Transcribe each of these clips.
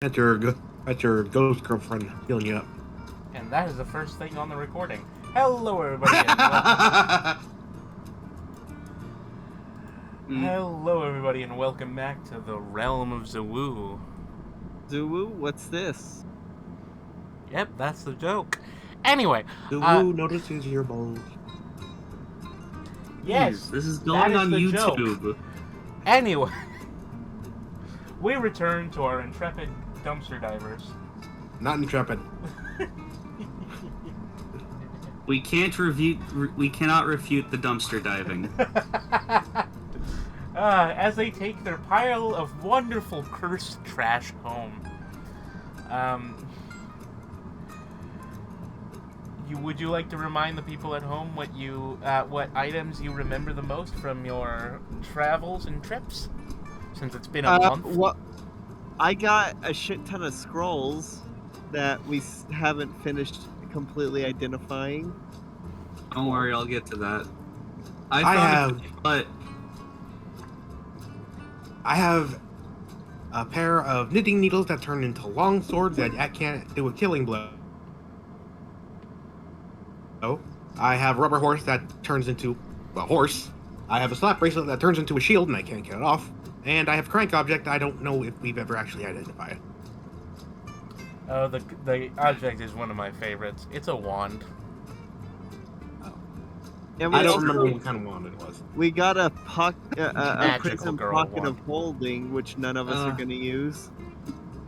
That's your ghost girlfriend healing you up. And that is the first thing on the recording. Hello, everybody. Hello, everybody, and welcome back to the realm of Zowo. Zowo? What's this? Yep, that's the joke. Anyway, Zowo notices your bones. Yes, this is going on YouTube. Joke. Anyway, we return to our intrepid dumpster divers. Not intrepid. We cannot refute the dumpster diving. As they take their pile of wonderful cursed trash home. Would you like to remind the people at home what items you remember the most from your travels and trips? Since it's been a month. Well, I got a shit ton of scrolls that we haven't finished completely identifying. Don't worry, I'll get to that. I have a pair of knitting needles that turn into long swords that I can't do a killing blow. I have a rubber horse that turns into a horse. I have a slap bracelet that turns into a shield and I can't get it off. And I have a crank object I don't know if we've ever actually identified. Oh, the object is one of my favorites. It's a wand. And I don't remember what kind of wand it was. We got a prison pocket wand. of holding, which none of us are going to use.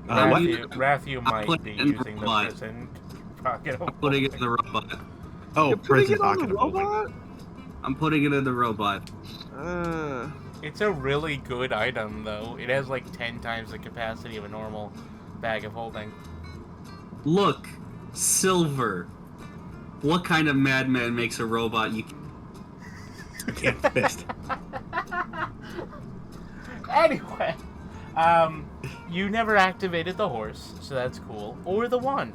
Ratthew might be using the prison pocket of holding. Putting it in the robot. Oh, prison pocket of holding. I'm putting it in the robot. It's a really good item, though. It has like 10 times the capacity of a normal bag of holding. Look, silver. What kind of madman makes a robot you can't fist? Anyway, you never activated the horse, so that's cool, or the wand.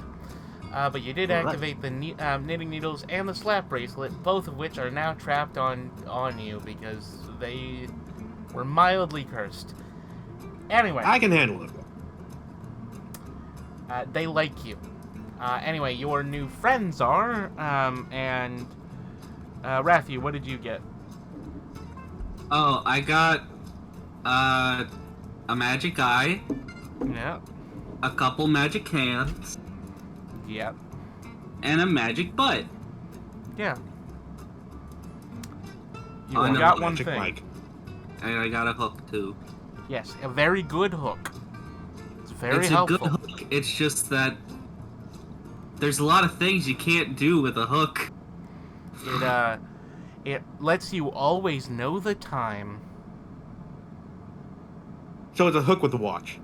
But you did activate the knitting needles and the slap bracelet, both of which are now trapped on you because they were mildly cursed. Anyway, I can handle it. They like you. Anyway, your new friends are, and Ratthew, what did you get? Oh, I got a magic eye. Yeah. A couple magic hands. Yep. And a magic butt. Yeah. You only got one thing. Mic. And I got a hook too. Yes, a very good hook. It's very it's helpful. It's a good hook. It's just that there's a lot of things you can't do with a hook. It lets you always know the time. So it's a hook with a watch.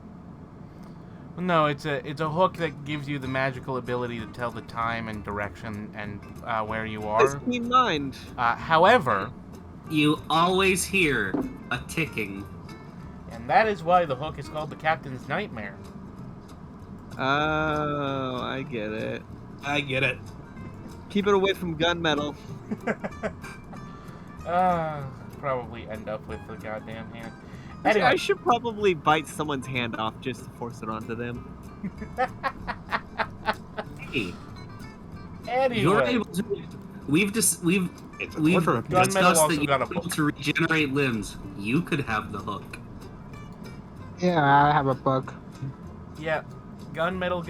No, it's a hook that gives you the magical ability to tell the time and direction and where you are. It's keen mind. However, you always hear a ticking. And that is why the hook is called the Captain's Nightmare. Oh, I get it. Keep it away from gunmetal. Probably end up with the goddamn hand. Anyway. I should probably bite someone's hand off just to force it onto them. Hey. Anyway. You're able to, we've discussed that you're able to regenerate limbs. You could have the hook. Yeah, I have a bug. Yeah. Gunmetal,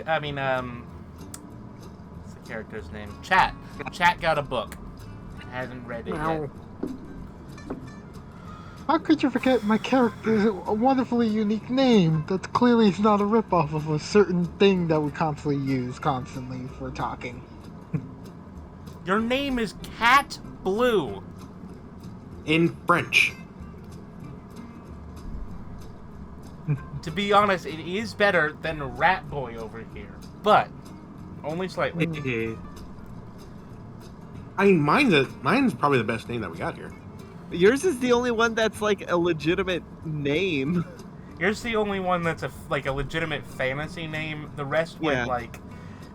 what's the character's name? Chat. Chat got a book. Hasn't read it yet. How could you forget my character's a wonderfully unique name that clearly is not a ripoff of a certain thing that we constantly use for talking? Your name is Cat Blue. In French. To be honest, it is better than Rat Boy over here, but only slightly. I mean, mine's probably the best name that we got here. Yours is the only one that's like a legitimate name. Yours the only one that's a legitimate fantasy name. The rest went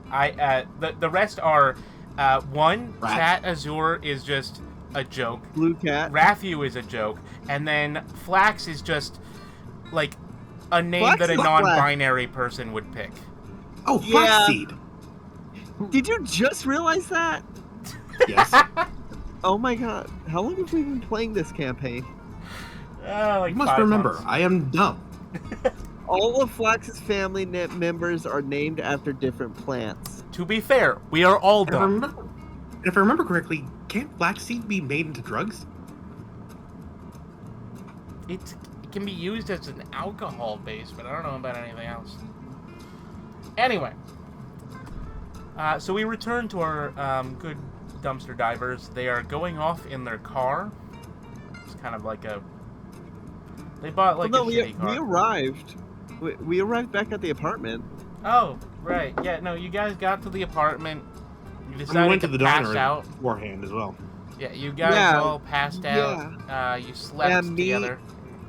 the rest are one Cat Azure is just a joke. Blue Cat. Ratthew is a joke, and then Flax is just like a name Flax that a is non-binary person would pick. Oh, Yeah. Flaxseed. Did you just realize that? Yes. Oh my god. How long have we been playing this campaign? Like You must 5 remember, months. I am dumb. All of Flax's family members are named after different plants. To be fair, we are all If I dumb. remember, if I remember correctly, can't flaxseed be made into drugs? It can be used as an alcohol base, but I don't know about anything else. Anyway, so we return to our good dumpster divers. They are going off in their car. It's kind of like a... They bought like a shitty car. We arrived. We arrived back at the apartment. Oh, right. Yeah, no, you guys got to the apartment. You We decided went to the pass diner out. beforehand as well. Yeah, you guys all passed out. You slept together.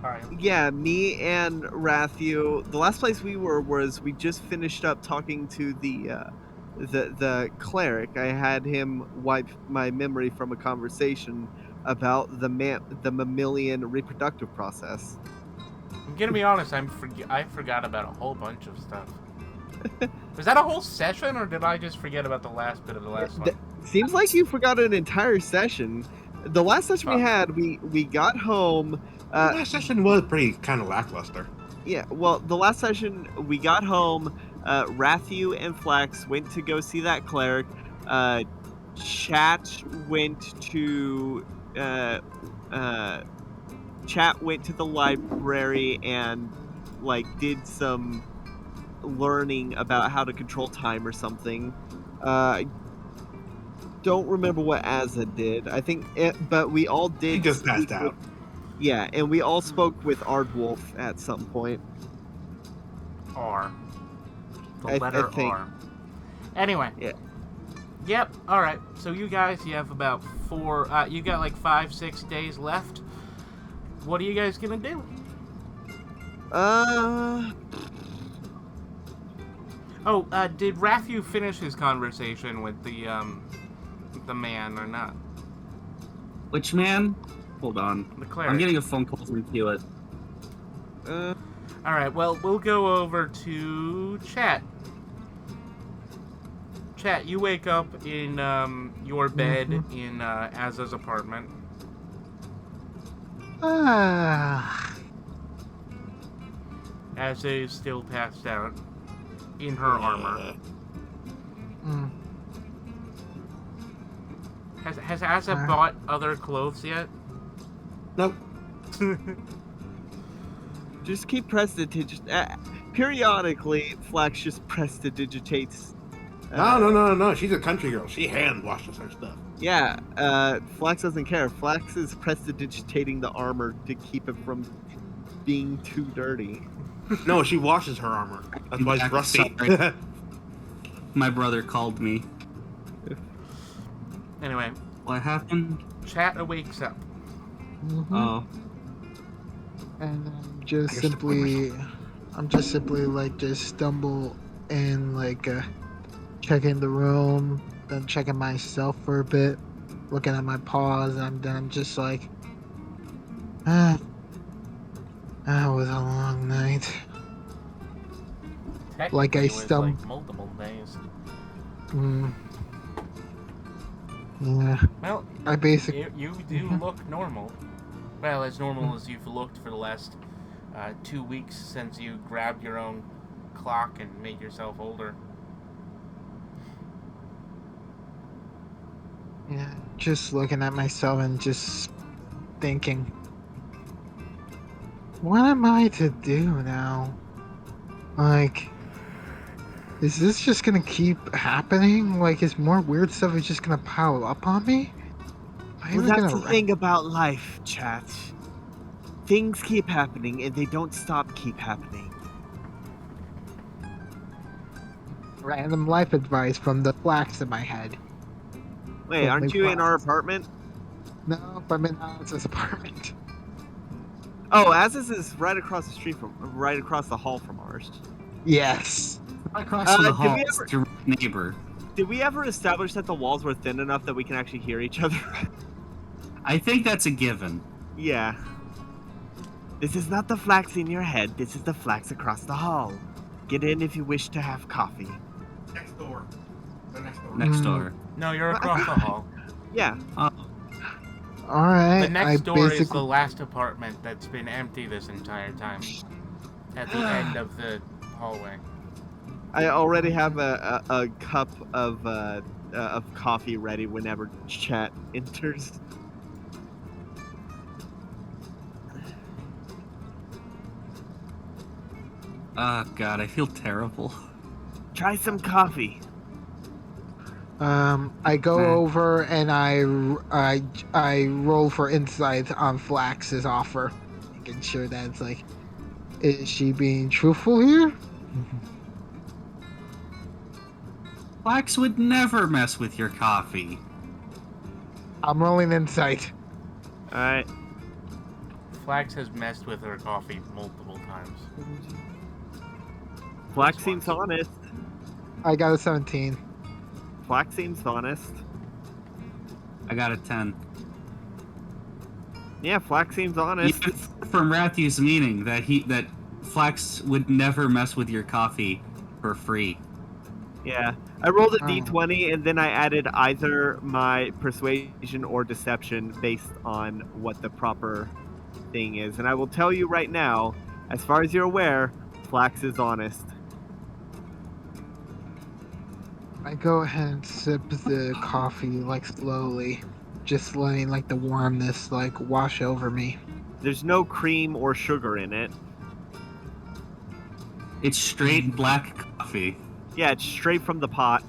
Alright. Yeah, me and Ratthew. The last place we were was we just finished up talking to the cleric. I had him wipe my memory from a conversation about the mammalian reproductive process. I'm gonna be honest, I forgot about a whole bunch of stuff. Was that a whole session, or did I just forget about the last bit of the last one? Seems like you forgot an entire session. The last session we had, we got home. The last session was pretty kind of lackluster. Yeah, well, the last session we got home. Ratthew and Flax went to go see that cleric. Chat went to the library and did some learning about how to control time or something. Don't remember what Azza did. I think, but we all did. He just passed out. Yeah, and we all spoke with Ardwolf at some point. R. The I letter think. R. Anyway. Yeah. Yep. All right. So you guys, you have about 4. You got like 5-6 days left. What are you guys gonna do? Did Ratthew finish his conversation with the man or not? Which man? Hold on. The cleric. I'm getting a phone call from Hewitt. All right. Well, we'll go over to Chat. Chat, you wake up in your bed in Azza's apartment. Azza is still passed out in her armor. Has Azza bought other clothes yet? Nope. Just keep periodically, Flax just prestidigitates. No. She's a country girl. She hand washes her stuff. Yeah, Flax doesn't care. Flax is prestidigitating the armor to keep it from being too dirty. No, she washes her armor. That's why it's rusty. Sorry. My brother called me. Anyway. What happened? Chat wakes up. Oh. And I'm just simply just stumble in, checking the room, then checking myself for a bit, looking at my paws, and then just that was a long night. Technically, I stumbled. Like multiple days. Yeah. Well, I basically. You do look normal. Well, as normal as you've looked for the last 2 weeks since you grabbed your own clock and made yourself older. Yeah, just looking at myself and just thinking, what am I to do now? Is this just gonna keep happening? Is more weird stuff is just gonna pile up on me? Well, that's the thing about life, Chat. Things keep happening, and they don't keep happening. Random life advice from the Flax in my head. Wait, aren't you in our apartment? No, I'm in Az's apartment. Oh, Az's is right across the hall from ours. Yes. Across the hall, direct neighbor. Did we ever establish that the walls were thin enough that we can actually hear each other? I think that's a given. Yeah. This is not the flax in your head. This is the flax across the hall. Get in if you wish to have coffee. Next door. The next door. Next door. No, you're across the hall. Yeah. All right. The next I door is basically the last apartment that's been empty this entire time. At the end of the hallway. I already have a cup of coffee ready whenever Chat enters. Oh God, I feel terrible. Try some coffee. I go over and I roll for insight on Flax's offer, making sure that it's like, is she being truthful here? Flax would never mess with your coffee. I'm rolling insight. All right. Flax has messed with her coffee multiple times. Flax seems honest. I got a 17. Flax seems honest. I got a 10. Yeah, Flax seems honest. Even from Rathew's meaning that Flax would never mess with your coffee for free. Yeah. I rolled a d20 and then I added either my persuasion or deception based on what the proper thing is. And I will tell you right now, as far as you're aware, Flax is honest. I go ahead and sip the coffee like slowly, just letting like the warmness like wash over me. There's no cream or sugar in it. It's straight black coffee. Yeah, it's straight from the pot.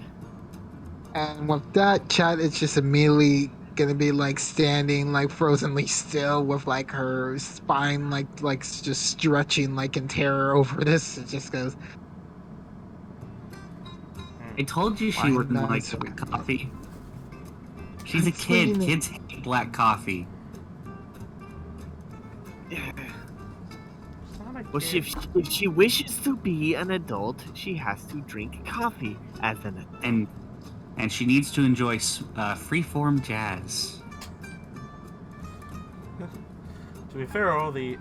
And with that, Chat is just immediately gonna be like standing like frozenly still with like her spine like just stretching like in terror over this. It just goes. I told you she wouldn't like black coffee. She's a kid. Kids hate black coffee. Well, if she wishes to be an adult, she has to drink coffee as an adult. And she needs to enjoy freeform jazz. To be fair, all the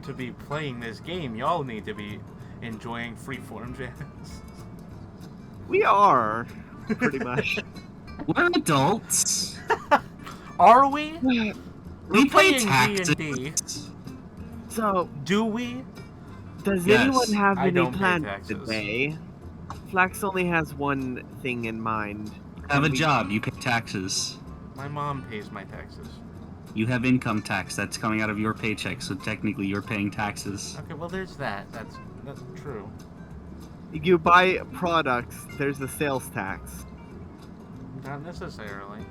to be playing this game, y'all need to be enjoying freeform jazz. We are, pretty much. We're adults. Are we? We pay playing taxes. D&D. So, do we? Does Yes. anyone have I any don't pay plans taxes. today? Flax only has one thing in mind. You have a job. You pay taxes. My mom pays my taxes. You have income tax that's coming out of your paycheck, so technically you're paying taxes. Okay, well there's that. That's true. You buy products, there's a sales tax. Not necessarily.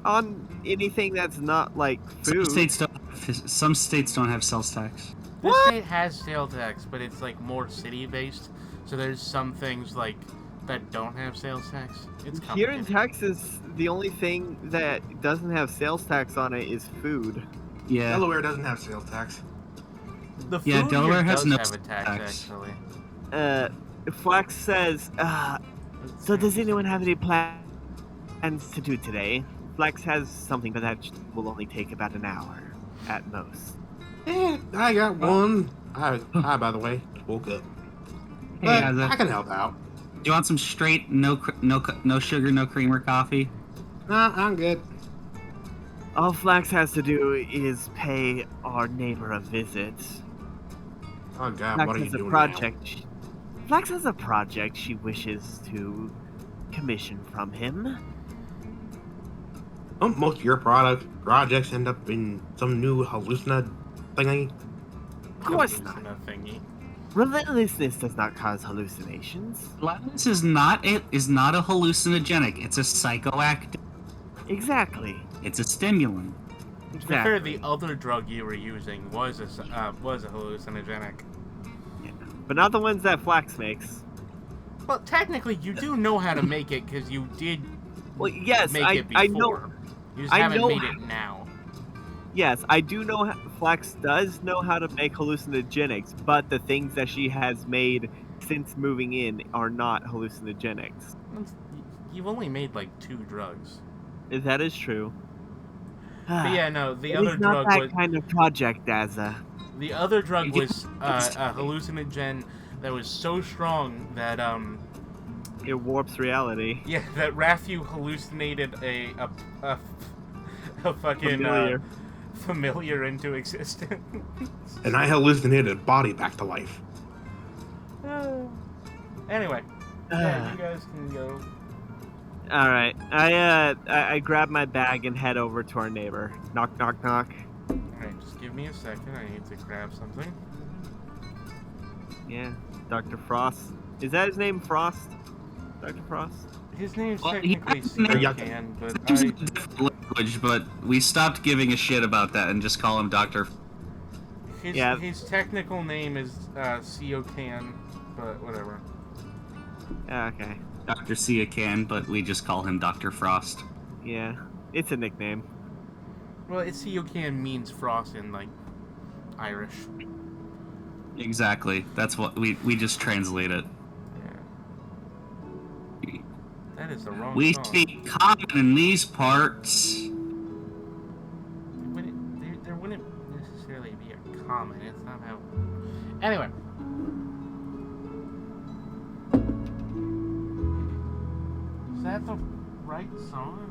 On anything that's not like food. Some states don't have sales tax. This state has sales tax, but it's like more city-based. So there's some things like that don't have sales tax. It's Here in complicated. Texas, the only thing that doesn't have sales tax on it is food. Yeah. Delaware doesn't have sales tax. The food Yeah, Delaware here has does no have a tax, tax. actually. Flax says, so does anyone have any plans to do today? Flax has something, but that will only take about an hour at most. I got one. Hi, by the way, just woke up. Hey, But Azza. I can help out. Do you want some straight, no sugar, no creamer coffee? Nah, I'm good. All Flax has to do is pay our neighbor a visit. Oh God, Flax what are you has a doing project. Flax has a project she wishes to commission from him. now? Don't most of your projects end up in some new hallucina thingy? Of course not. Thingy. Relentlessness does not cause hallucinations. Gladness is not a hallucinogenic. It's a psychoactive. Exactly. It's a stimulant. To be fair, Exactly. the other drug you were using was a hallucinogenic. But not the ones that Flax makes. Well, technically, you do know how to make it because you did Well, yes, make it I before. know. You just I haven't know made how- it now. Yes, I do know Flax does know how to make hallucinogenics, but the things that she has made since moving in are not hallucinogenics. You've only made like 2 drugs. That is true. But yeah, no, the It other is not drug that was kind of project, Asa. the other drug was a hallucinogen that was so strong that It warps reality. yeah, that Ratthew hallucinated a fucking familiar into existence. And I hallucinated a body back to life. Anyway, yeah, you guys can go. All right, I grab my bag and head over to our neighbor. Knock, knock, knock. All right, just give me a second. I need to grab something. Yeah, Dr. Frost. Is that his name, Frost? Dr. Frost? His name's Well, technically Can, but It's a different language, but we stopped giving a shit about that and just call him Dr. His technical name is Can, but whatever. Okay. Dr. Can, but we just call him Dr. Frost. Yeah, it's a nickname. Well, Can means frost in, like, Irish. Exactly. That's what we just translate it. Yeah. That is the wrong We song. speak common in these parts. There wouldn't necessarily be a common. It's not how... Anyway. Is that the right song?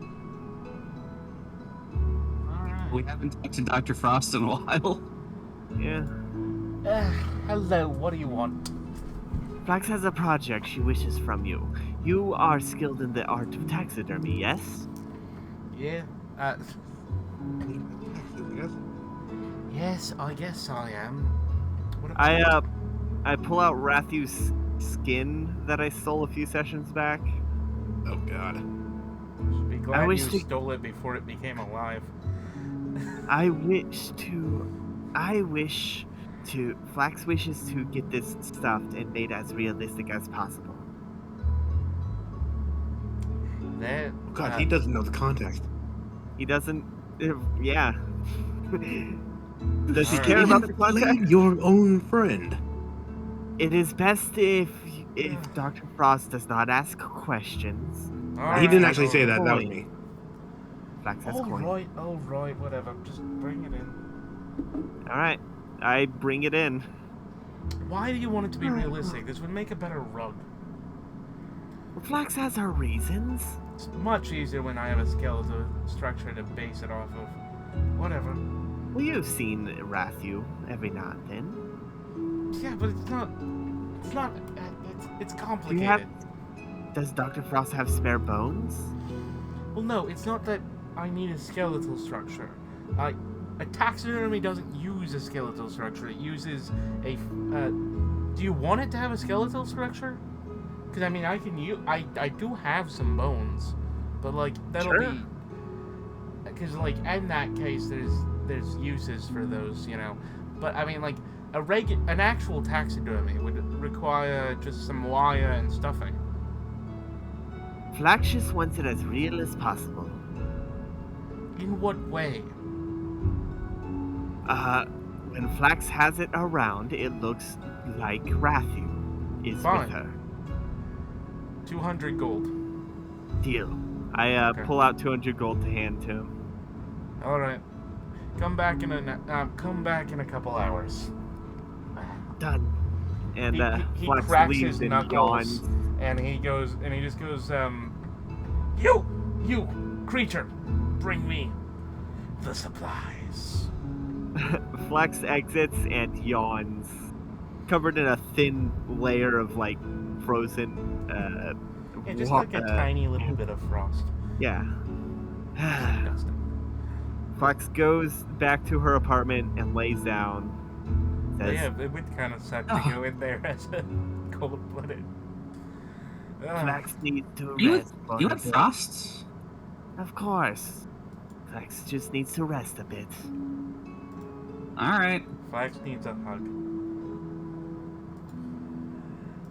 Alright. We haven't talked to Dr. Frost in a while. Yeah. Hello, what do you want? Flax has a project she wishes from you. You are skilled in the art of taxidermy, yes? Yeah. Yes, I guess I am. What about I pull out Rathew's skin that I stole a few sessions back. Oh god. Should be glad you stole it before it became alive. Flax wishes to get this stuffed and made as realistic as possible. That. Oh god, he doesn't know the context. He doesn't. Yeah. Does he Alright. care about the Blame context? your own friend. It is best if Dr. Frost does not ask questions. He didn't actually say that. That was me. Flax has coin. Alright, whatever. Just bring it in. Alright. I bring it in. Why do you want it to be realistic? This would make a better rug. Flax has her reasons. It's much easier when I have a skeletal structure to base it off of. Whatever. Well, you've seen Ratthew every now and then. Yeah, but it's not. It's complicated. Does Dr. Frost have spare bones? Well, no, it's not that I need a skeletal structure. A taxidermy doesn't use a skeletal structure. It uses a. Do you want it to have a skeletal structure? Because I mean, I do have some bones, but like that'll be. Because like in that case, there's uses for those, you know. But I mean, like an actual taxidermy would require just some wire and stuffing. Flax just wants it as real as possible. In what way? When Flax has it around, it looks like Ratthew is Fine. with her. 200 gold. Deal. I pull out 200 gold to hand to him. All right. Come back in a couple hours. Done. And he Flax cracks leaves his and knuckles, yawns. and he just goes, you creature, bring me the supplies. Flax exits and yawns, covered in a thin layer of like frozen. Yeah, just like a tiny little bit of frost. Yeah. Disgusting. Flax goes back to her apartment and lays down. Says, Yeah, it would kind of suck to go in there as a cold-blooded. Flax needs to You rest. for you a had bit." frosts? Of course. Flax just needs to rest a bit. Alright. Flax needs a hug.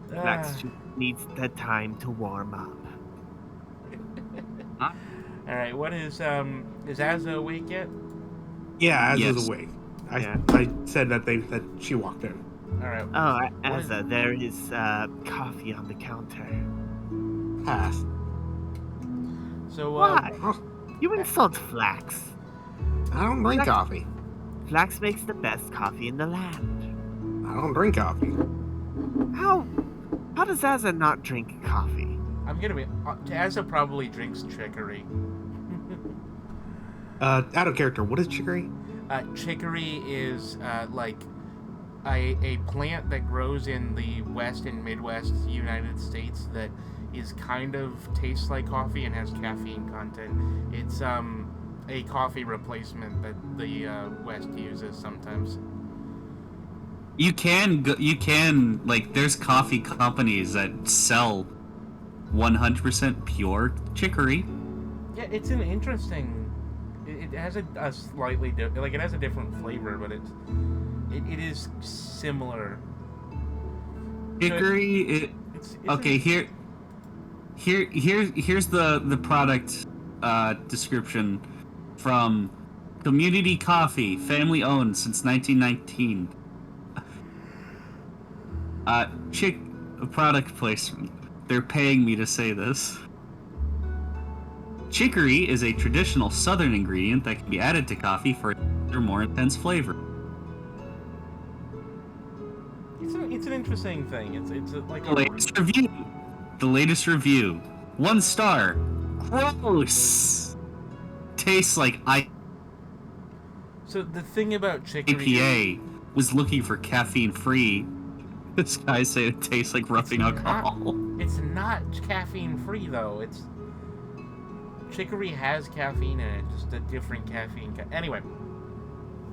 Flax just needs the time to warm up. All right, what is Azza awake yet? Yeah, Yes. is awake. Yeah. I said that she walked in. All right. Oh, What is- Asa, there is coffee on the counter. Pass. So Why? You insult Flax. I don't drink coffee. Flax makes the best coffee in the land. I don't drink coffee. How does Azza not drink coffee? I'm gonna be. Azza probably drinks chicory. Out of character, what is chicory? Chicory is like a plant that grows in the West and Midwest United States that is kind of tastes like coffee and has caffeine content. It's a coffee replacement that the West uses sometimes. You can like there's coffee companies that sell 100% pure chicory. Yeah, it's an interesting. It has a slightly it has a different flavor, but it is similar. Chicory. Okay, here's the product description from Community Coffee, family owned since 1919. Product placement. They're paying me to say this. Chicory is a traditional southern ingredient that can be added to coffee for a more intense flavor. It's an interesting thing. It's like The latest review. 1 star. Gross. Tastes like So the thing about chicory IPA was looking for caffeine-free. This guy said it tastes like rubbing alcohol. It's not caffeine-free though. Chicory has caffeine in it, just a different caffeine. Anyway.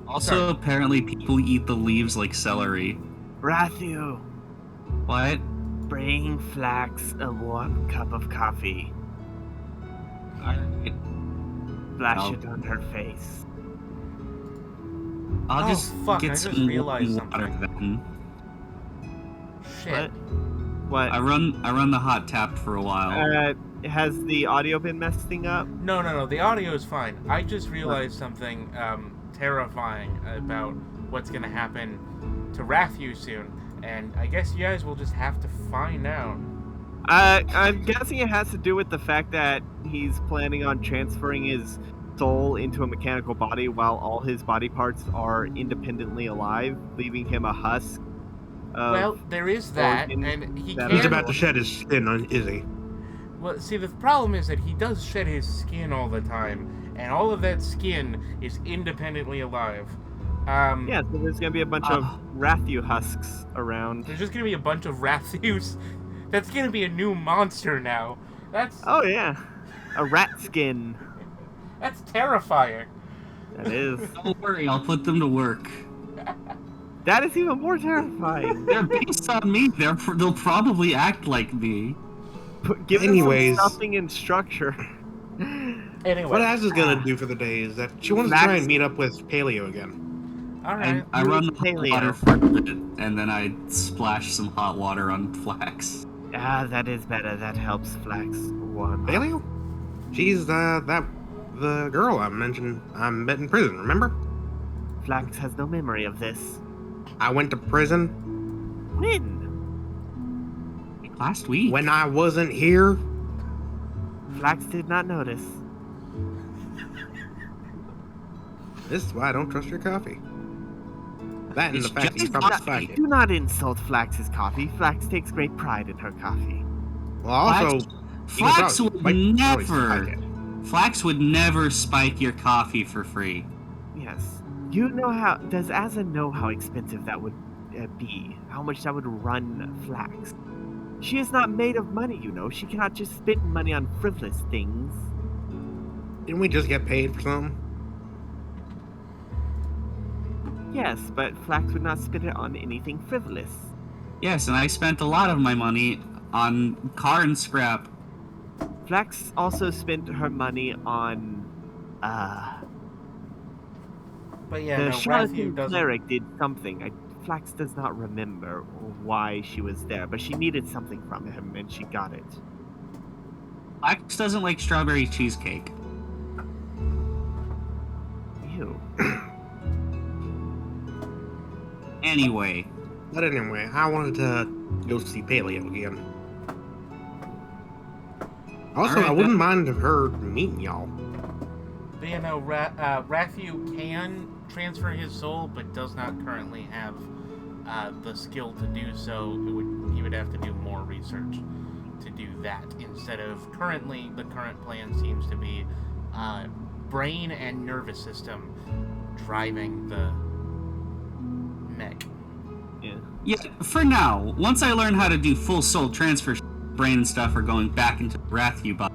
Also, apparently people eat the leaves like celery. Ratthew, What? bring Flax a warm cup of coffee. Alright. Splash it on her face. I'll just fuck, get I just some realized water something. then. Shit. What? I run the hot tap for a while. Has the audio been messing up? No. The audio is fine. I just realized something terrifying about what's gonna happen to Ratthew soon, and I guess you guys will just have to find out. I'm guessing it has to do with the fact that he's planning on transferring his soul into a mechanical body while all his body parts are independently alive, leaving him a husk. Well, there is that, and he can... He's about to shed his skin on Izzy. Well, see, the problem is that he does shed his skin all the time, and all of that skin is independently alive. Yeah, so there's gonna be a bunch of Ratthew husks around. There's just gonna be a bunch of Ratthews. That's gonna be a new monster now. That's... Oh yeah, a rat skin. That's terrifying. That is. Don't worry, I'll put them to work. That is even more terrifying. They're based on me. They'll probably act like me. Give them some stuffing and structure. Anyway, what Azza's gonna do for the day is that she wants to try and meet up with Paleo again. Alright. I run the hot water for a bit, and then I splash some hot water on Flax. Ah, that is better. That helps Flax warm up. Paleo? She's the girl I mentioned I met in prison, remember? Flax has no memory of this. I went to prison. When? Last week. When I wasn't here. Flax did not notice. This is why I don't trust your coffee. That and the fact that you probably spiked it. Do not insult Flax's coffee. Flax takes great pride in her coffee. Well, also, Flax would never spike your coffee for free. Yes. You know how... Does Azza know how expensive that would be? How much that would run Flax? She is not made of money, you know. She cannot just spend money on frivolous things. Didn't we just get paid for something? Yes, but Flax would not spend it on anything frivolous. Yes, and I spent a lot of my money on car and scrap. Flax also spent her money on, But yeah, the charlatan doesn't... cleric did something. Flax does not remember why she was there, but she needed something from him, and she got it. Flax doesn't like strawberry cheesecake. Ew. Anyway. But anyway, I wanted to go see Paleo again. Also, Right, I wouldn't mind her meeting y'all. But you know, Ratthew can transfer his soul, but does not currently have the skill to do so. He would have to do more research to do that. Instead of currently, the current plan seems to be brain and nervous system driving the mech. Yeah, for now. Once I learn how to do full soul transfer, brain and stuff are going back into the Ratthew body.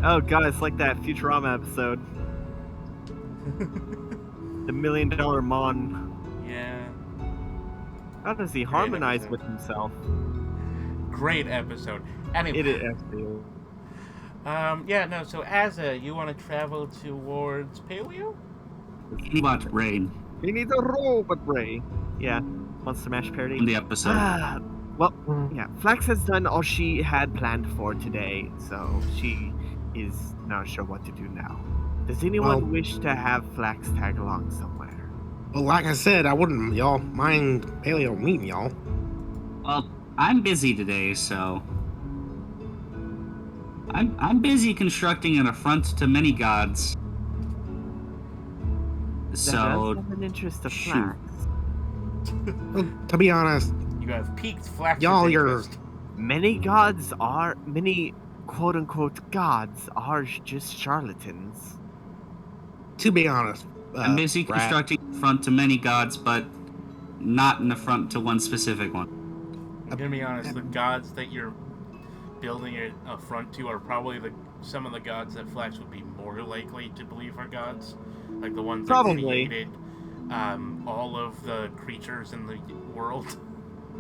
Oh god, it's like that Futurama episode. The $1 Million Mon. Yeah. How does he harmonize with himself? Great episode. Anyway. It is actually. Yeah, no, so Azza, you want to travel towards Paleo? Watch Rain. He needs a robot brain. Yeah. Monster Mash parody. In the episode. Well, yeah. Flax has done all she had planned for today, so she is not sure what to do now. Does anyone wish to have Flax tag along somewhere? Well, like I said, I wouldn't, y'all, mind Paleo meeting y'all. Well, I'm busy today, so... I'm busy constructing an affront to many gods. So... That does have an interest of Flax. Well, to be honest, You have peaked Flax's y'all, interest. Many quote-unquote gods are just charlatans. to be honest, I'm busy constructing an affront to many gods, but not an affront to one specific one. I'm gonna be honest, the gods that you're building a front to are probably some of the gods that Flax would be more likely to believe are gods. Like the ones that created all of the creatures in the world.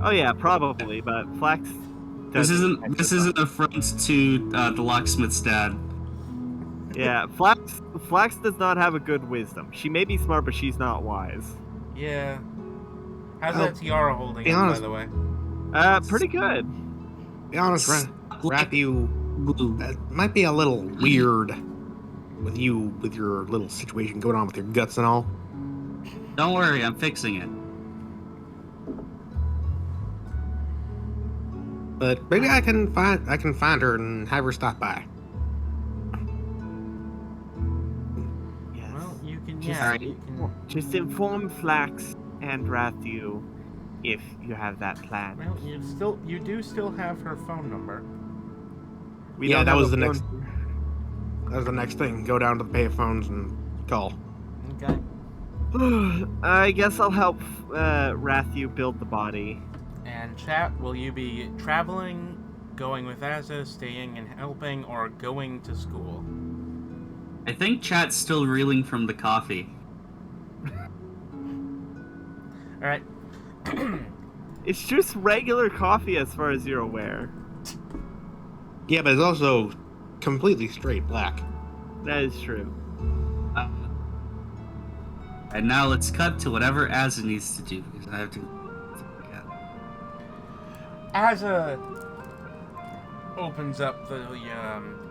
Oh yeah, probably, but Flax This isn't an affront to the locksmith's dad. Yeah, Flax does not have a good wisdom. She may be smart, but she's not wise. Yeah. How's that tiara holding up, by the way? Pretty good. Be honest, Ratthew, that might be a little weird with you, with your little situation going on with your guts and all. Don't worry, I'm fixing it. But maybe I can find her and have her stop by. Yes. Well, you can, Just inform Flax and Ratthew if you have that plan. Well, you do still have her phone number. That was the next thing. Go down to the payphones and call. Okay. I guess I'll help Ratthew build the body. And Chat, will you be traveling, going with Azza, staying and helping, or going to school? I think Chat's still reeling from the coffee. Alright. It's just regular coffee as far as you're aware. Yeah, but it's also completely straight black. That is true. And now let's cut to whatever Azza needs to do, because I have to... Azza opens up the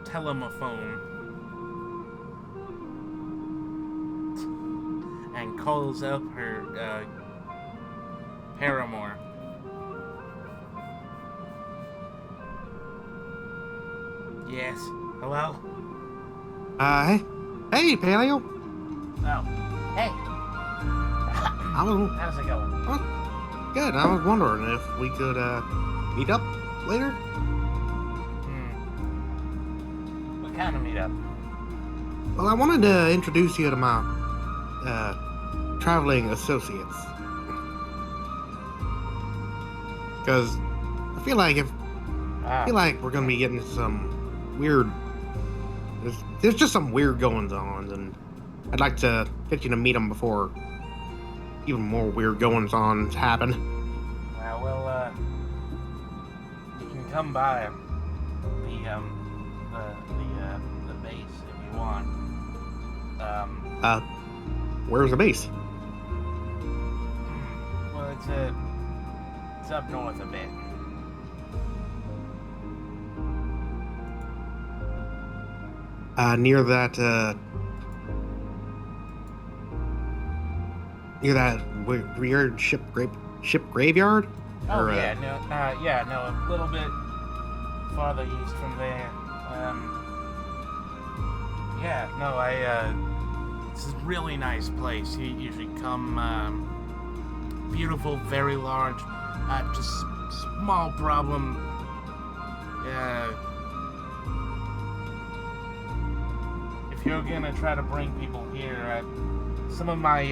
telephone and calls up her paramour. Yes. Hello? Hey, Paleo. Oh. Hey. How's it going? Good. I was wondering if we could meet up later. What kind of meet up? Well, I wanted to introduce you to my traveling associates. Because I feel like we're gonna be getting some weird. There's just some weird goings on, and I'd like to get you to meet them before even more weird goings on happen. Well, you can come by the base if you want. Where's the base? Well, it's up north a bit. Near that weird ship graveyard? Oh, Or, a little bit farther east from there. Yeah, no, it's a really nice place. You should come. Beautiful, very large. Just small problem. If you're gonna try to bring people here, some of my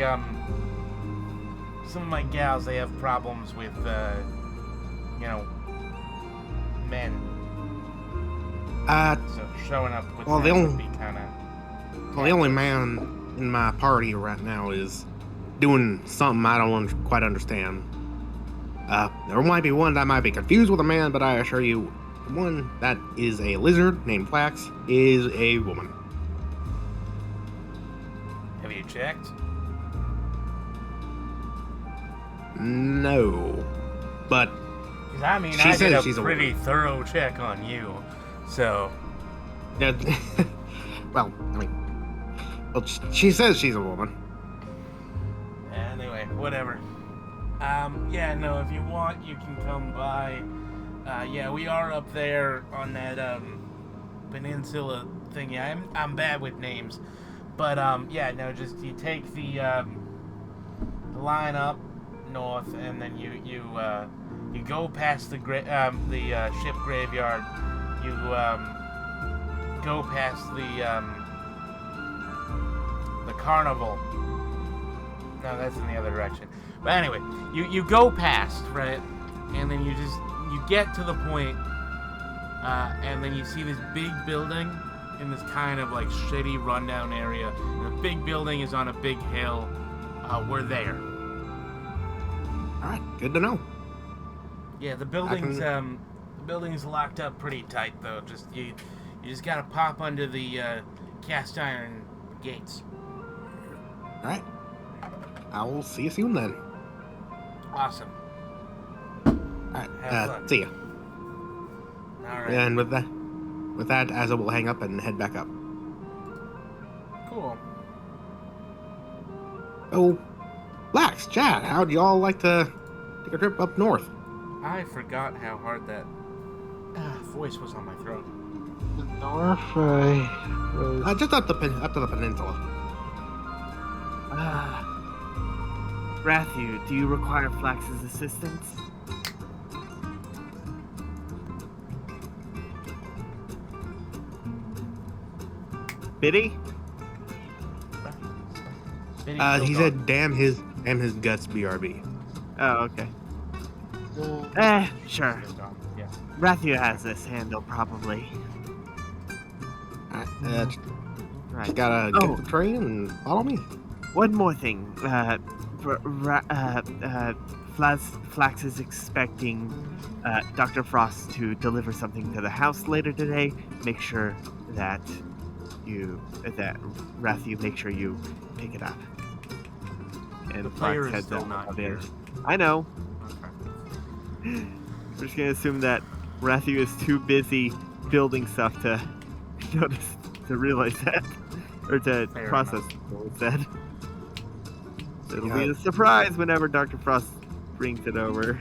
gals, they have problems with men. So showing up with them would be kind of. Well, the only man in my party right now is doing something I don't quite understand. There might be one that might be confused with a man, but I assure you, the one that is a lizard named Flax is a woman. Have you checked? No, but I mean, I did a pretty thorough check on you, so. Yeah. Well, I mean, she says she's a woman. Anyway, whatever. Yeah, no, if you want, you can come by. Yeah, we are up there on that, peninsula thing. Yeah, I'm bad with names. But, yeah, no, just you take the line up north, and then you go past the ship graveyard. You, go past the carnival. No, that's in the other direction. But anyway, you go past, right? And then you get to the point, and then you see this big building in this kind of like shitty rundown area. And the big building is on a big hill. We're there. Alright, good to know. Yeah, the building's locked up pretty tight though. You just gotta pop under the cast iron gates. Alright. I will see you soon then. Awesome. Alright, see ya. Alright. And with that, Asa will hang up and head back up. Cool. Oh, Flax, Chat, how'd y'all like to take a trip up north? I forgot how hard that voice was on my throat. The north, was... Just up to the peninsula. Ratthew, do you require Flax's assistance? Biddy? He said, damn his guts, BRB. Oh, okay. Sure. Yeah. Ratthew has this handled, probably. Alright, just gotta get the train and follow me. One more thing. Flax is expecting Dr. Frost to deliver something to the house later today. Make sure that Ratthew, make sure you pick it up. And the player Flax is still not here. I know. Okay. We're just gonna assume that Ratthew is too busy building stuff to notice, to realize that, or to Fair process enough. what was said. It'll be a surprise whenever Dr. Frost brings it over.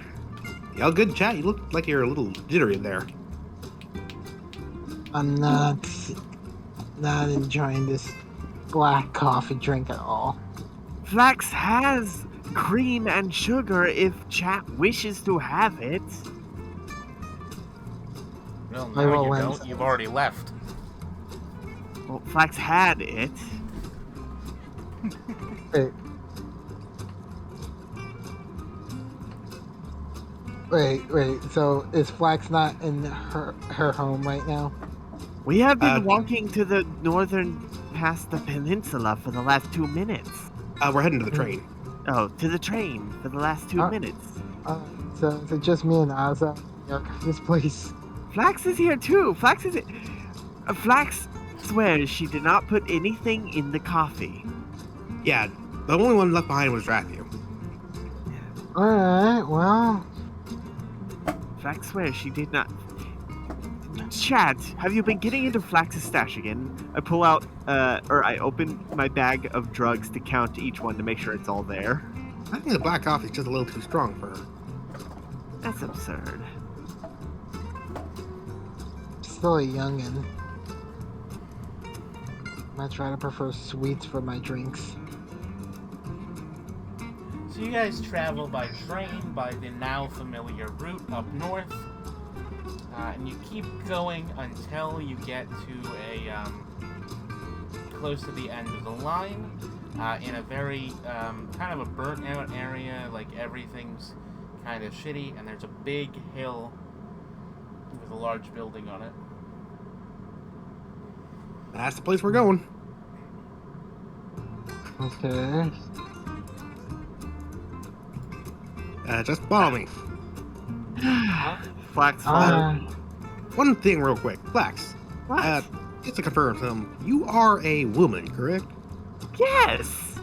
Y'all good, Chat? You look like you're a little jittery there. I'm not enjoying this black coffee drink at all. Flax has cream and sugar if Chat wishes to have it. Well, no, you don't. You've already left. Well, Flax had it. Wait. So is Flax not in her home right now? We have been walking to the northern past the peninsula for the last 2 minutes. We're heading to the train. Oh, to the train for the last 2 minutes. So just me and Asa at this place. Flax is here too. Flax swears she did not put anything in the coffee. Yeah, the only one left behind was Ratthew. Alright, well... Flax swears she did not... Chad, have you been getting into Flax's stash again? I pull out, I open my bag of drugs to count each one to make sure it's all there. I think the black coffee's just a little too strong for her. That's absurd. Still a youngin'. I try to prefer sweets for my drinks. So you guys travel by train by the now familiar route up north, and you keep going until you get to a close to the end of the line, in a very kind of a burnt out area, like everything's kind of shitty, and there's a big hill with a large building on it. That's the place we're going. Okay. Just follow me. Flax follow. One thing real quick. Flax. What? Just to confirm something, you are a woman, correct? Yes!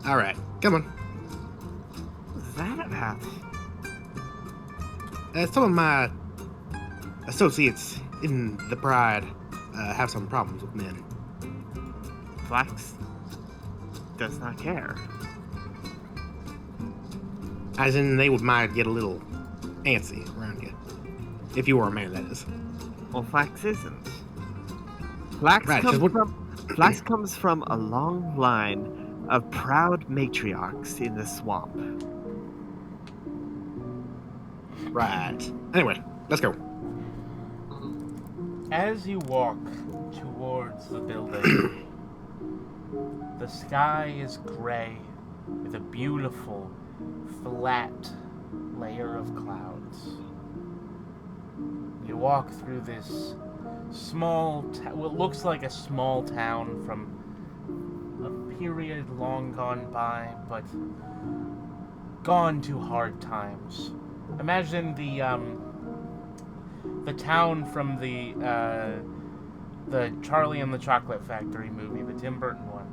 Alright, come on. What's that about? Some of my associates in the Pride have some problems with men. Flax does not care. As in, they might get a little antsy around you. If you were a man, that is. Well, Flax isn't. Flax comes from a long line of proud matriarchs in the swamp. Right. Anyway, let's go. As you walk towards the building, the sky is gray with a beautiful, flat layer of clouds. You walk through this small, what looks like a small town from a period long gone by, but gone to hard times. Imagine the town from the Charlie and the Chocolate Factory movie, the Tim Burton one.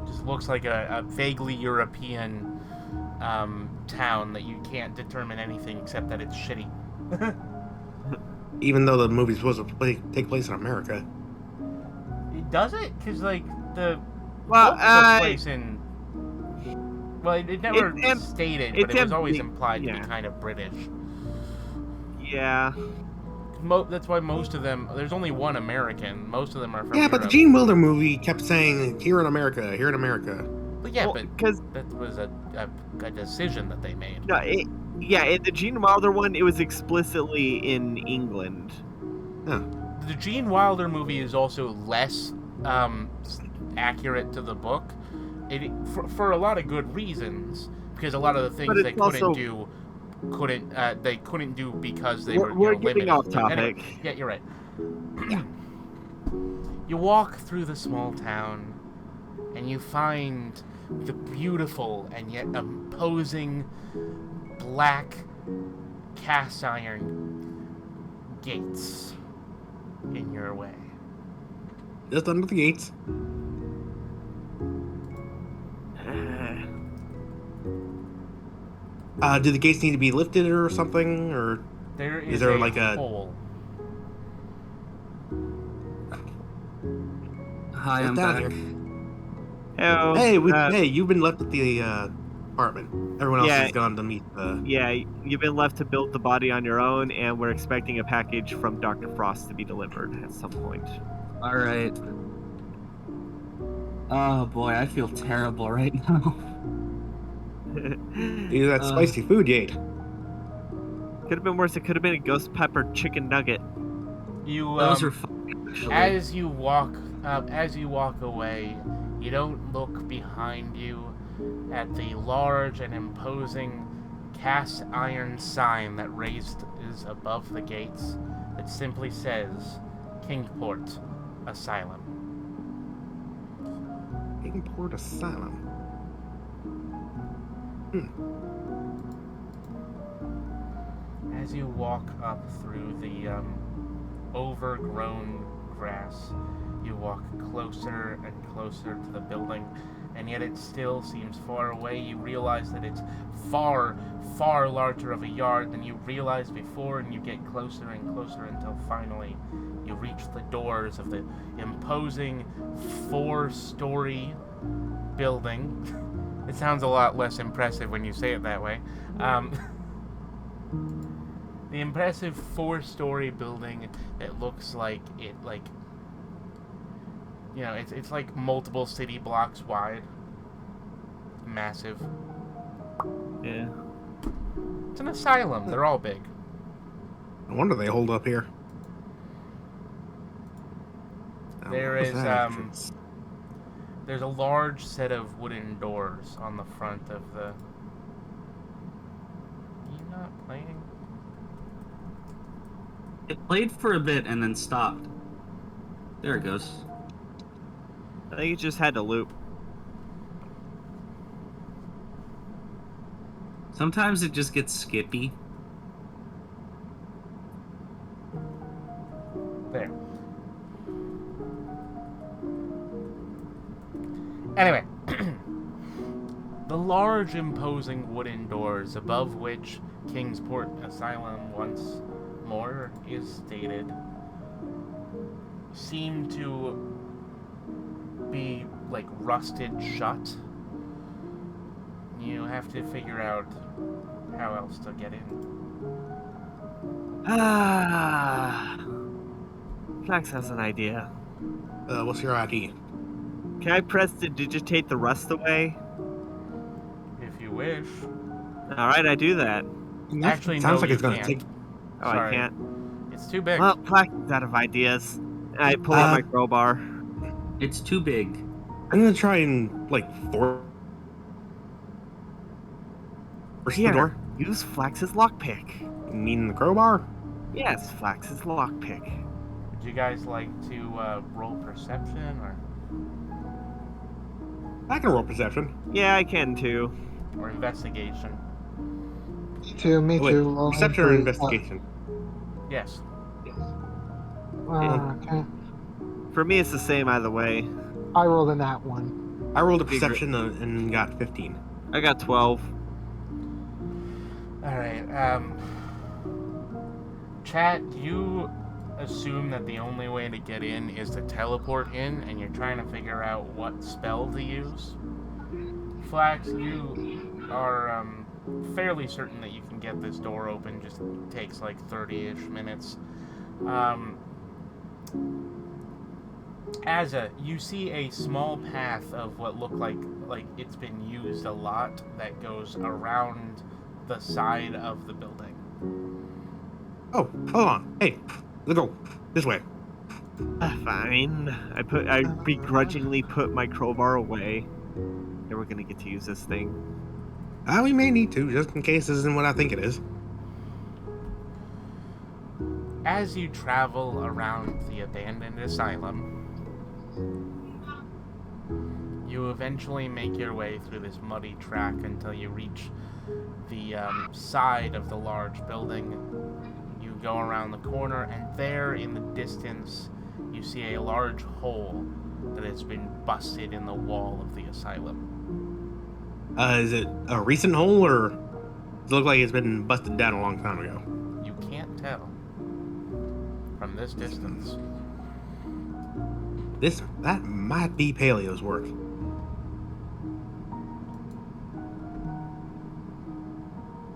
Just looks like a vaguely European town that you can't determine anything except that it's shitty. Even though the movie's supposed to take place in America. Does it? Because, like, the place in... Well, it never stated, but it was always implied to be kind of British. Yeah. That's why most of them... There's only one American. Most of them are from Europe. But the Gene Wilder movie kept saying, here in America, here in America. But yeah, because that was a decision that they made. No, in the Gene Wilder one, it was explicitly in England. Huh. The Gene Wilder movie is also less accurate to the book. For a lot of good reasons, because a lot of the things they couldn't do because they were we're limited. getting off topic. Anyway, yeah, you're right. You walk through the small town, and you find the beautiful and yet imposing black cast iron gates in your way. Just under the gates. Do the gates need to be lifted or something, or is there like a hole? Hi, I'm back. Hello. Hey, you've been left at the apartment. Everyone else has gone to meet the... Yeah, you've been left to build the body on your own, and we're expecting a package from Dr. Frost to be delivered at some point. Alright. Oh boy, I feel terrible right now. Either that spicy food you ate. Could have been worse. It could have been a ghost pepper chicken nugget. Those are fun, actually. As you walk away, you don't look behind you at the large and imposing cast iron sign that raised is above the gates. It simply says, Kingport Asylum. Kingport Asylum. As you walk up through the overgrown grass, you walk closer and closer to the building, and yet it still seems far away. You realize that it's far, far larger of a yard than you realized before, and you get closer and closer until finally you reach the doors of the imposing 4-story building. It sounds a lot less impressive when you say it that way. The impressive 4-story building, it looks like it's like multiple city blocks wide. Massive. Yeah. It's an asylum. They're all big. No wonder they hold up here. There is there's a large set of wooden doors on the front of the... Are you not playing? It played for a bit and then stopped. There it goes. I think it just had to loop. Sometimes it just gets skippy. There. Anyway, the large imposing wooden doors above which Kingsport Asylum once more is stated seem to be like rusted shut. You have to figure out how else to get in. Flax has an idea. What's your ID? Can I press to digitate the rust away? If you wish. Alright, I do that. Actually, sounds no, like you it's gonna can't. take. Oh, Sorry. I can't. It's too big. Well, Flax is out of ideas. I pull out my crowbar. It's too big. I'm gonna try and force the door. Use Flax's lockpick. You mean the crowbar? Yes, Flax's lockpick. Would you guys like to roll perception I can roll perception. Yeah, I can too. or investigation? Me too. Me Wait, too. Roll perception or three. investigation? Yes. Okay. For me, it's the same either way. I rolled in that one. I rolled a perception and got 15. I got 12. Alright, Chat, you assume that the only way to get in is to teleport in, and you're trying to figure out what spell to use. Flax, you are fairly certain that you can get this door open, just takes like 30-ish minutes. Azza, you see a small path of what look like it's been used a lot that goes around the side of the building. Oh, hold on. Hey, let's go. This way. Fine. I begrudgingly put my crowbar away. Never gonna get to use this thing. We may need to, just in case this isn't what I think it is. As you travel around the abandoned asylum, you eventually make your way through this muddy track until you reach the side of the large building. You go around the corner, and there in the distance, you see a large hole that has been busted in the wall of the asylum. Is it a recent hole, or does it look like it's been busted down a long time ago? You can't tell from this distance. That might be Paleo's work.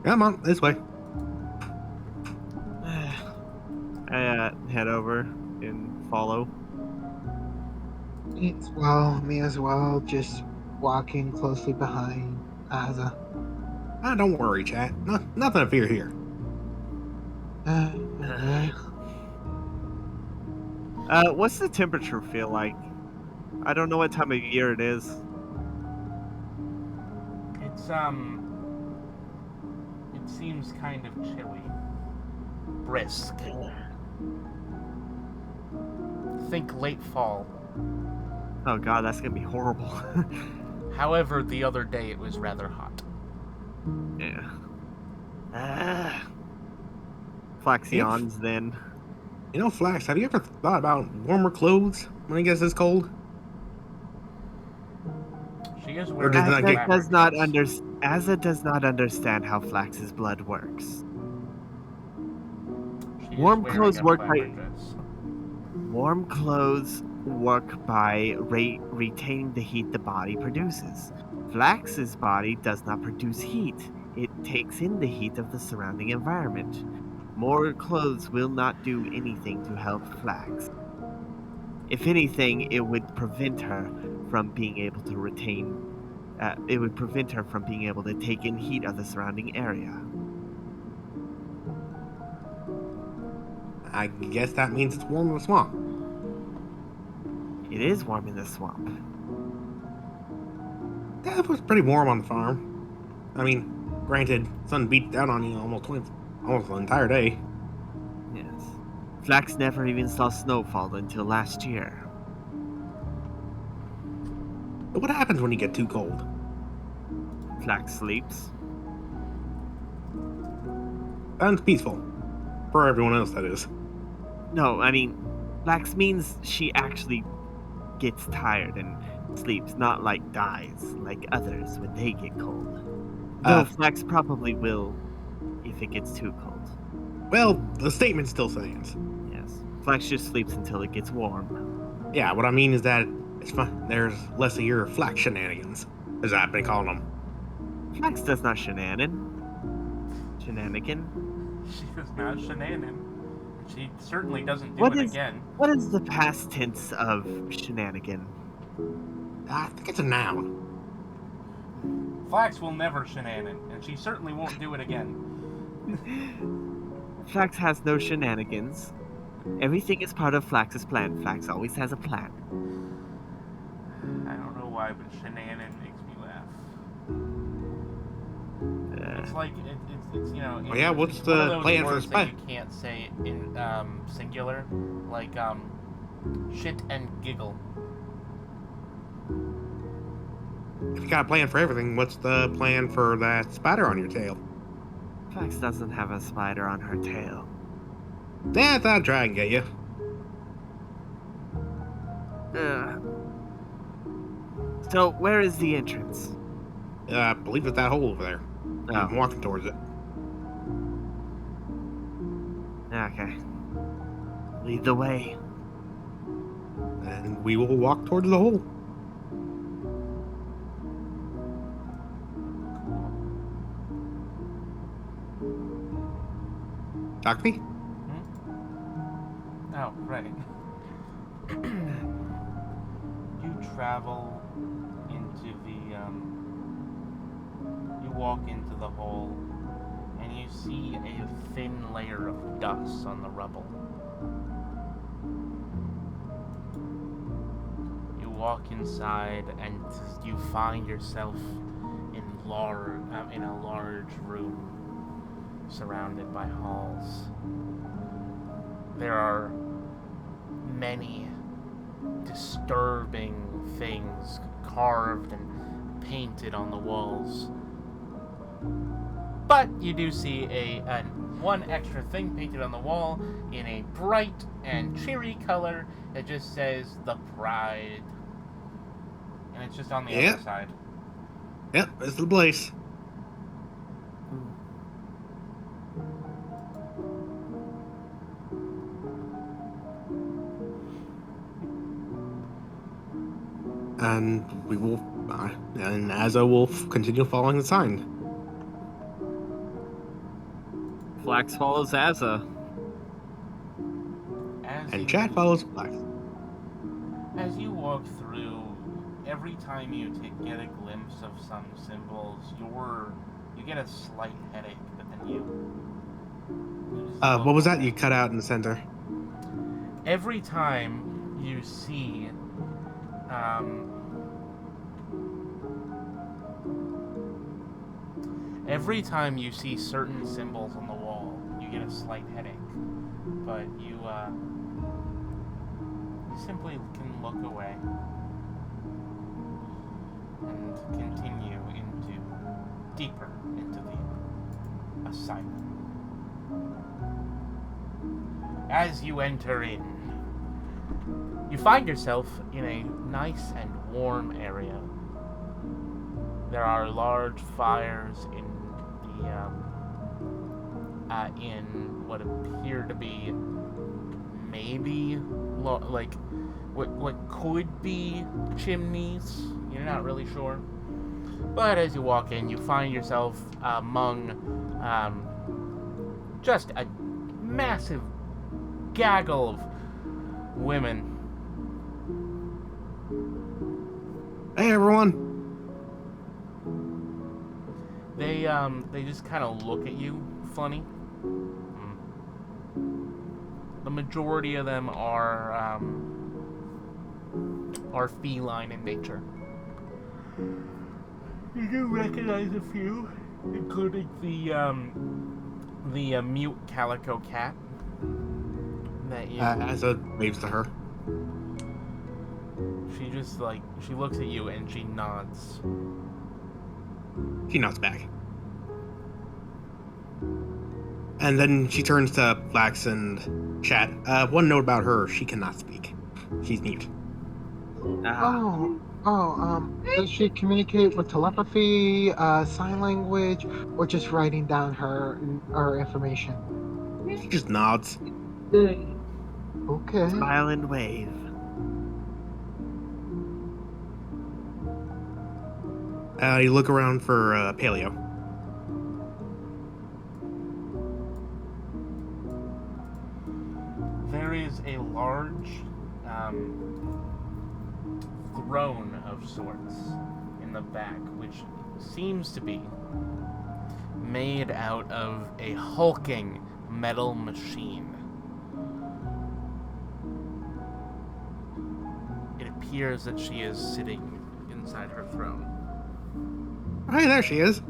Come on, this way. I head over and follow. Me as well. Just walking closely behind Azza. Don't worry, chat. Nothing to fear here. Okay. What's the temperature feel like? I don't know what time of year it is. It's it seems kind of chilly. Brisk. Think late fall. Oh god, that's gonna be horrible. However, the other day it was rather hot. Yeah. Flax yawns then. You know, Flax, have you ever thought about warmer clothes when it gets this cold? She is Or wearing does not get- Azza does not understand how Flax's blood works. She is Warm wearing clothes a work flapper by- dress. Warm clothes work by retaining the heat the body produces. Flax's body does not produce heat. It takes in the heat of the surrounding environment. More clothes will not do anything to help Flax. If anything, it would prevent her from being able to it would prevent her from being able to take in heat of the surrounding area. I guess that means it's warm in the swamp. It is warm in the swamp. Yeah, it was pretty warm on the farm. I mean, granted, sun beat down on you almost the entire day. Yes. Flax never even saw snowfall until last year. But what happens when you get too cold? Flax sleeps. Sounds peaceful. For everyone else, that is. No, I mean, Flax means she actually gets tired and sleeps, not like dies, like others when they get cold. Though Flax probably will if it gets too cold. Well, the statement still stands. Yes. Flax just sleeps until it gets warm. Yeah, what I mean is that it's fun. There's less of your Flax shenanigans, as I've been calling them. Flax does not shenanigan. She does not shenanan. She certainly doesn't do it again. What is the past tense of shenanigan? I think it's a noun. Flax will never shenanan, and she certainly won't do it again. Flax has no shenanigans. Everything is part of Flax's plan. Flax always has a plan. I don't know why, but shenanan makes me laugh. It's like it's you know. Well, yeah, what's the plan for the spy? You can't say in singular, like shit and giggle. If you got a plan for everything, what's the plan for that spider on your tail? Flax doesn't have a spider on her tail. Yeah, I thought I'd try and get you. So, where is the entrance? I believe it's that hole over there. Oh. I'm walking towards it. Okay. Lead the way. And we will walk towards the hole. Talk to me? Oh, right. You travel into you walk into the hole, and you see a thin layer of dust on the rubble. You walk inside, and you find yourself in a large room surrounded by halls. There are many disturbing things carved and painted on the walls. But you do see one extra thing painted on the wall in a bright and cheery color that just says "The Pride," and it's just on the other side. Yep, it's the place. And we will, and Azza will continue following the sign. Flax follows Azza. And Chat follows Flax. As you walk through, every time you get a glimpse of some symbols, you get a slight headache, but then you what was that you cut out in the center? Every time you see certain symbols on the wall, you get a slight headache. But you simply can look away and continue deeper into the asylum. As you enter in, you find yourself in a nice and warm area. There are large fires in what appear to be maybe like what could be chimneys. You're not really sure. But as you walk in, you find yourself among just a massive gaggle of women. Hey, everyone. They just kind of look at you funny. The majority of them are feline in nature. You do recognize a few, including the mute calico cat that you. Asa waves to her. She just she looks at you and she nods. She nods back. And then she turns to Flax and Chat. One note about her, she cannot speak. She's mute. Does she communicate with telepathy, sign language, or just writing down her information? She just nods. Okay. Smile and wave. You look around for Paleo. There is a large throne of sorts in the back, which seems to be made out of a hulking metal machine. It appears that she is sitting inside her throne. Hey, there she is.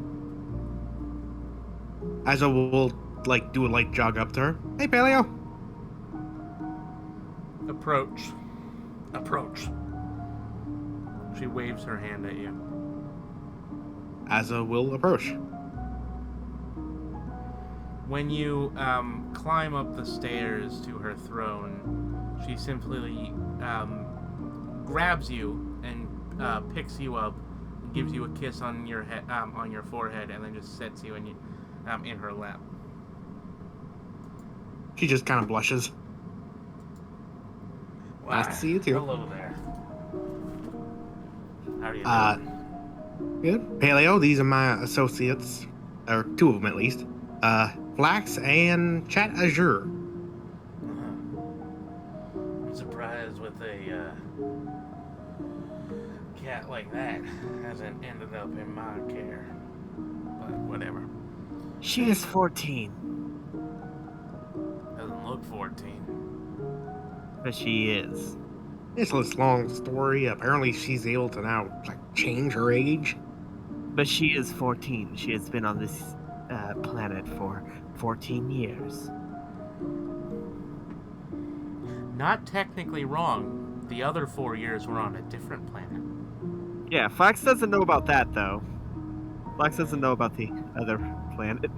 Asa will do a light jog up to her. Hey, Paleo. Approach. She waves her hand at you. Asa will approach. When you climb up the stairs to her throne, she simply grabs you and picks you up, and gives you a kiss on your head, on your forehead, and then just sets you in her lap. She just kind of blushes. Nice to see you too. Hello there. How are you doing? Good. Paleo, these are my associates, or two of them at least. Flax and Chat Azure. I'm surprised with a cat like that hasn't ended up in my care. But whatever. She is 14. Doesn't look 14. But she is. It's this long story. Apparently she's able to now change her age. But she is 14. She has been on this planet for 14 years. Not technically wrong. The other 4 years were on a different planet. Yeah, Flax doesn't know about that, though. Flax doesn't know about the other planet.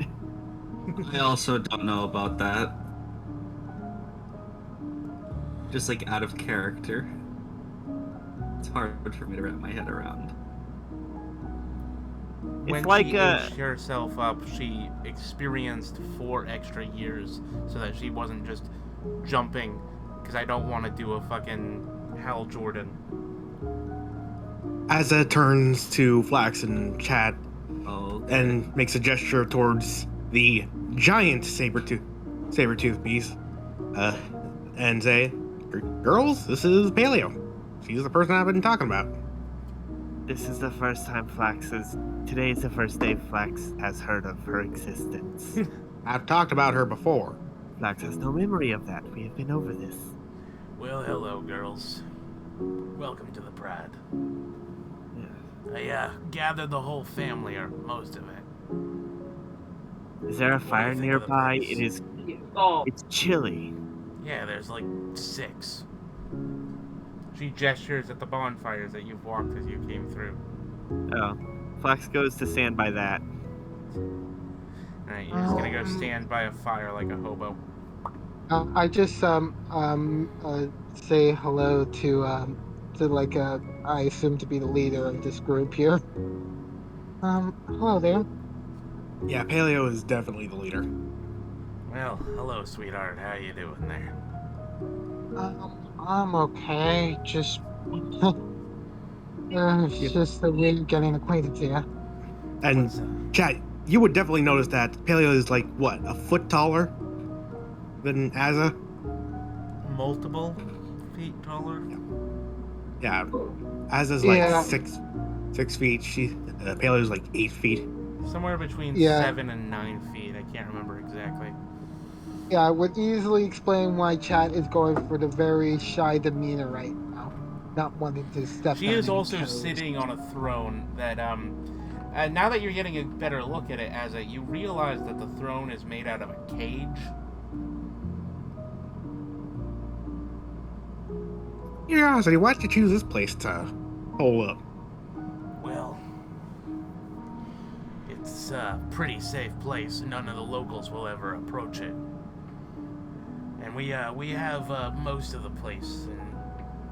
I also don't know about that. Just out of character. It's hard for me to wrap my head around. When she aged herself up, she experienced 4 extra years so that she wasn't just jumping, because I don't want to do a fucking Hal Jordan. Asa turns to Flax and Chat and makes a gesture towards the giant saber-tooth beast and say, "Girls, this is Paleo. She's the person I've been talking about." This is the first time today is the first day Flax has heard of her existence. I've talked about her before. Flax has no memory of that. We have been over this. Well, hello, girls. Welcome to the Pride. Yeah. I gathered the whole family, or most of it. Is there a fire nearby? It is. It's chilly. Yeah, there's 6. She gestures at the bonfires that you've walked as you came through. Oh. Flax goes to stand by that. Alright, you're just gonna go stand by a fire like a hobo. I just say hello to I assume to be the leader of this group here. Hello there. Yeah, Paleo is definitely the leader. Well, hello, sweetheart. How you doing there? I'm okay. Just it's just that we're getting acquainted here. And Chat, you would definitely notice that Paleo is a foot taller. than Azza? Multiple feet taller? Yeah. Azza's like 6 feet. Paleo's like 8 feet. Somewhere between 7 and 9 feet. I can't remember exactly. Yeah, I would easily explain why Chat is going for the very shy demeanor right now, not wanting to step. She is also sitting on a throne that now that you're getting a better look at it, you realize that the throne is made out of a cage. Curiosity, why'd you choose this place to hole up? Well, it's a pretty safe place. None of the locals will ever approach it. And we have most of the place and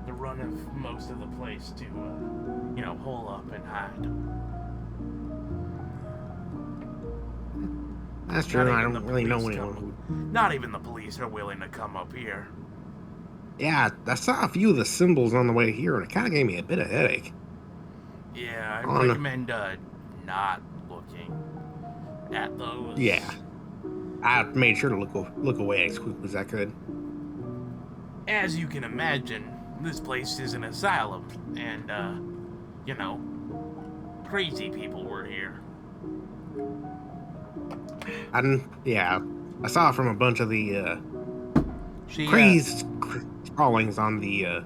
the run of most of the place to, hole up and hide. That's true. I don't really know anyone. Not even the police are willing to come up here. Yeah, I saw a few of the symbols on the way here, and it kind of gave me a bit of headache. Yeah, I recommend not looking at those. Yeah, I made sure to look away as quickly as I could. As you can imagine, this place is an asylum, and crazy people were here. I saw from a bunch of the crazed scrawlings on the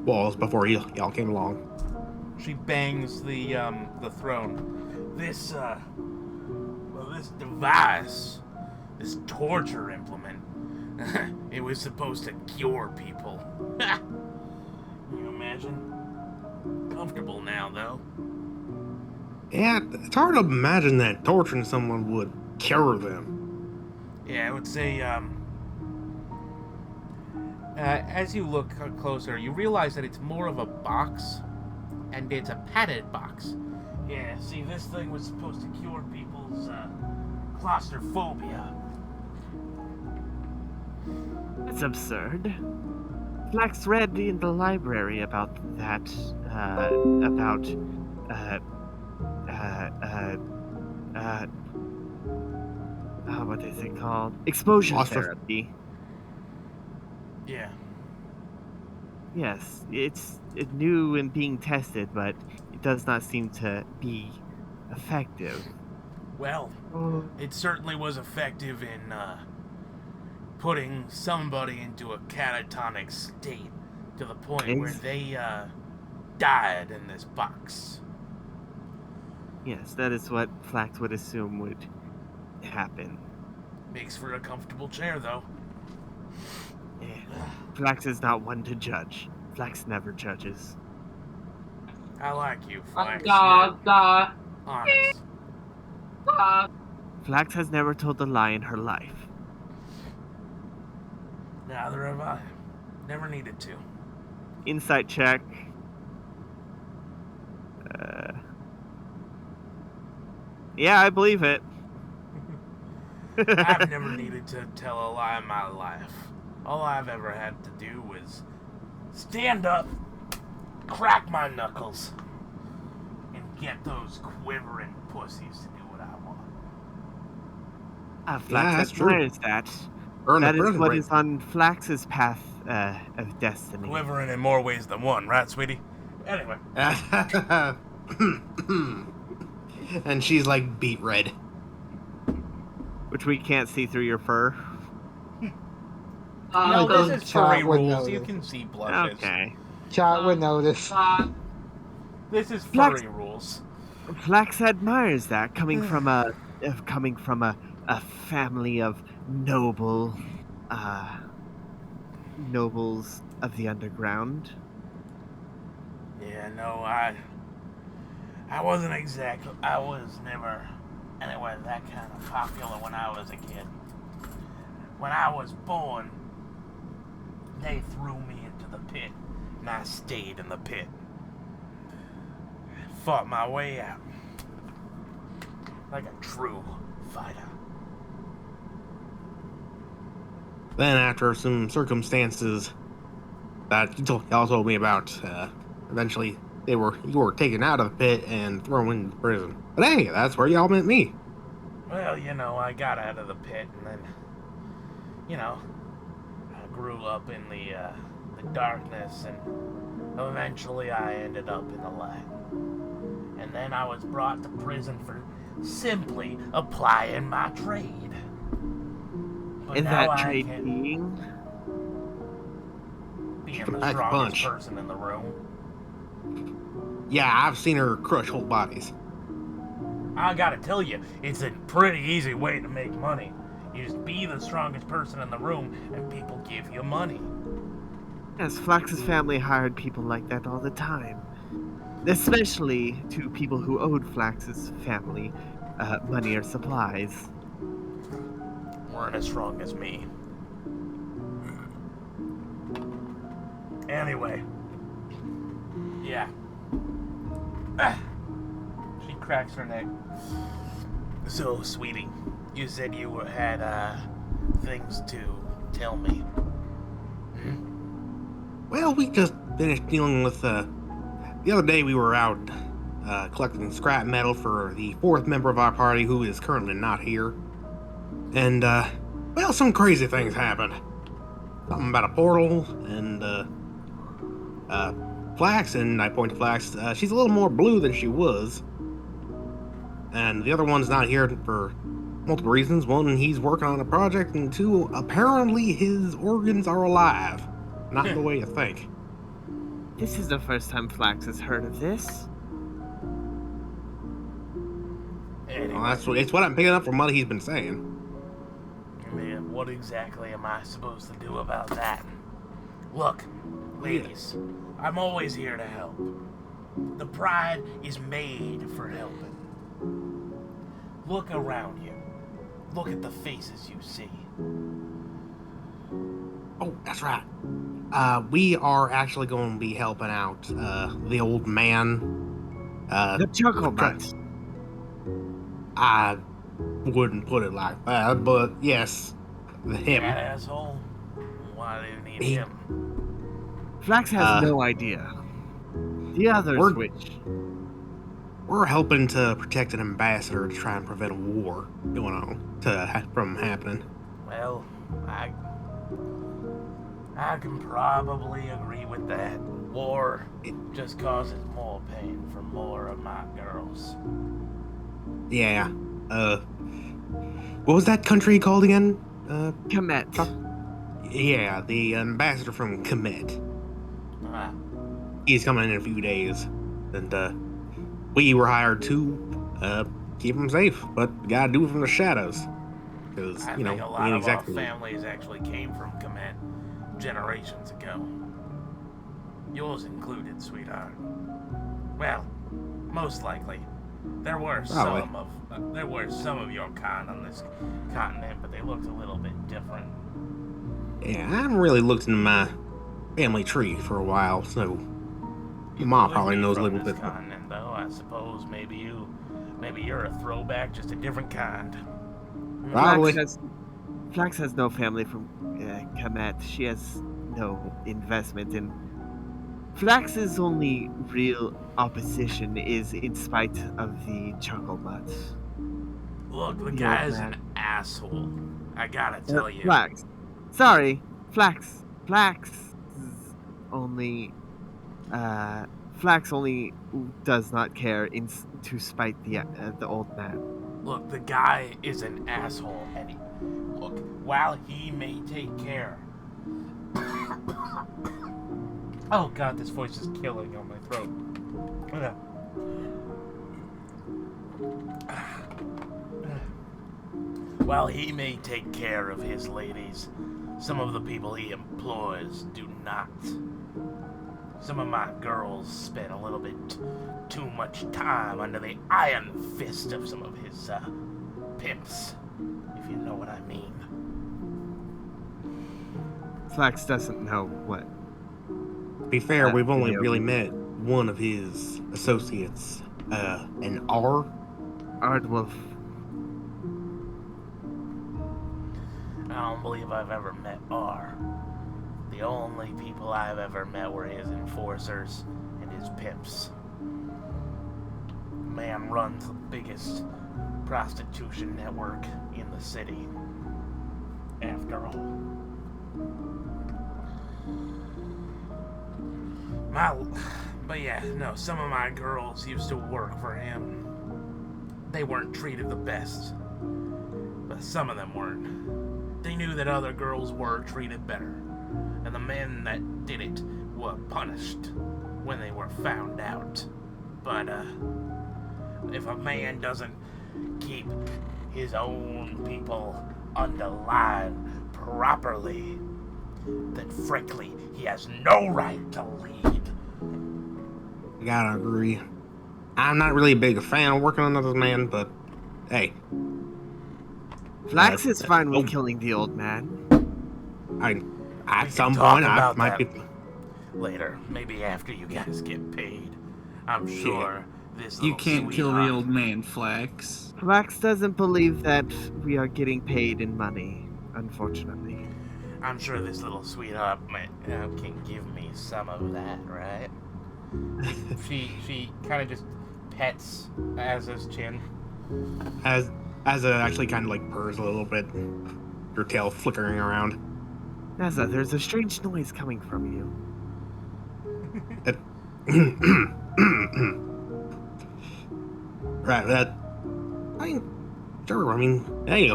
walls before y'all came along. She bangs the throne. This device, this torture implement, it was supposed to cure people. Can you imagine? Comfortable now, though. Yeah, it's hard to imagine that torturing someone would cure them. Yeah, I would say, as you look closer, you realize that it's more of a box, and it's a padded box. Yeah, see, this thing was supposed to cure people's claustrophobia. That's absurd. Flax read in the library about that, what is it called? Exposure therapy. Yeah. Yes, it's new and being tested, but it does not seem to be effective. Well, it certainly was effective in putting somebody into a catatonic state to the point where they died in this box. Yes, that is what Flax would assume would happen. Makes for a comfortable chair, though. Yeah. Flax is not one to judge. Flax never judges. I like you, Flax. Honest. Flax has never told a lie in her life. Neither have I. Never needed to. Insight check. Yeah, I believe it. I've never needed to tell a lie in my life. All I've ever had to do was stand up, crack my knuckles, and get those quivering pussies to do what I want. Flax admires that. That is what is on Flax's path of destiny. Quivering in more ways than one, right, sweetie? Anyway. And she's like beet red. Which we can't see through your fur. No, this is furry rules. You can see blushes. Okay. Chat would notice. This is furry rules. Flax admires that, coming from a family of nobles of the underground. Yeah, no, I wasn't exactly. I was never anyway that kind of popular when I was a kid. When I was born, they threw me into the pit, and I stayed in the pit. Fought my way out like a true fighter. Then, after some circumstances that y'all told me about, eventually you were taken out of the pit and thrown into prison. But hey, that's where y'all met me. Well, I got out of the pit, and then, you know, I grew up in the darkness, and eventually I ended up in the light. And then I was brought to prison for simply applying my trade. But And now that I trade can being the Pack a strongest punch. person in the room. Yeah, I've seen her crush whole bodies. I gotta tell you, it's a pretty easy way to make money. You just be the strongest person in the room, and people give you money. Yes, Flax's family hired people like that all the time. Especially to people who owed Flax's family money or supplies. Weren't as strong as me. Anyway. Yeah. She cracks her neck. So, sweetie, you said you had things to tell me. Well, we just finished dealing with, the other day we were out collecting scrap metal for the 4th member of our party who is currently not here. And, well, some crazy things happened. Something about a portal, and, Flax, and I point to Flax, she's a little more blue than she was. And the other one's not here for multiple reasons. One, he's working on a project, and 2, apparently his organs are alive. Not the way you think. This is the first time Flax has heard of this. Anyway, Well, it's what I'm picking up from what he's been saying. Man, what exactly am I supposed to do about that? Look, ladies, I'm always here to help. The Pride is made for helping. Look around you. Look at the faces you see. Oh, that's right. We are actually going to be helping out the old man. The Chuckle Butt. I wouldn't put it like that, but yes, him. That asshole? Why do you need him? Flax has no idea. The others which? We're helping to protect an ambassador to try and prevent a war going on from happening. Well, I can probably agree with that. War just causes more pain for more of my girls. Yeah. What was that country called again? Kemet. Yeah, the ambassador from Kemet. He's coming in a few days, and we were hired to keep him safe, but we gotta do it from the shadows. Because I think a lot of our families actually came from Kemet generations ago. Yours included, sweetheart. Well, most likely. There were some of your kind on this continent, but they looked a little bit different. Yeah, I haven't really looked into my family tree for a while, so Mom probably knows a little bit. Continent, though, I suppose maybe you're a throwback, just a different kind. Probably. Flax has no family from Kemet. She has no investment in. Flax's only real opposition is in spite of the Chuckle Butt. Look, the guy's an asshole. I gotta tell you. Flax. Sorry, Flax. Flax only does not care to spite the old man. Look, the guy is an asshole, and while he may take care. Oh God, this voice is killing on my throat. While he may take care of his ladies, some of the people he employs do not. Some of my girls spend a little bit too much time under the iron fist of some of his pimps, if you know what I mean. Flax doesn't know what. To be fair, we've only really met one of his associates, an R. Ardwolf. I don't believe I've ever met R. The only people I've ever met were his enforcers and his pimps. The man runs the biggest prostitution network in the city, after all. But yeah, no, some of my girls used to work for him. They weren't treated the best, but some of them weren't. They knew that other girls were treated better, and the men that did it were punished when they were found out. But if a man doesn't keep his own people under line properly, then frankly, he has no right to lead. I gotta agree. I'm not really a big fan of working under this man, but hey. Flax is fine with killing the old man. At some point, I might be... Later, maybe after you guys get paid. I'm sure this You can't kill the old man, Flax. Flax doesn't believe that we are getting paid in money, unfortunately. I'm sure this little sweetheart can give me some of that, right? she kind of just pets Azza's chin. Azza actually kind of like purrs a little bit, her tail flickering around. Azza, there's a strange noise coming from you. Right, sure, I mean, hey,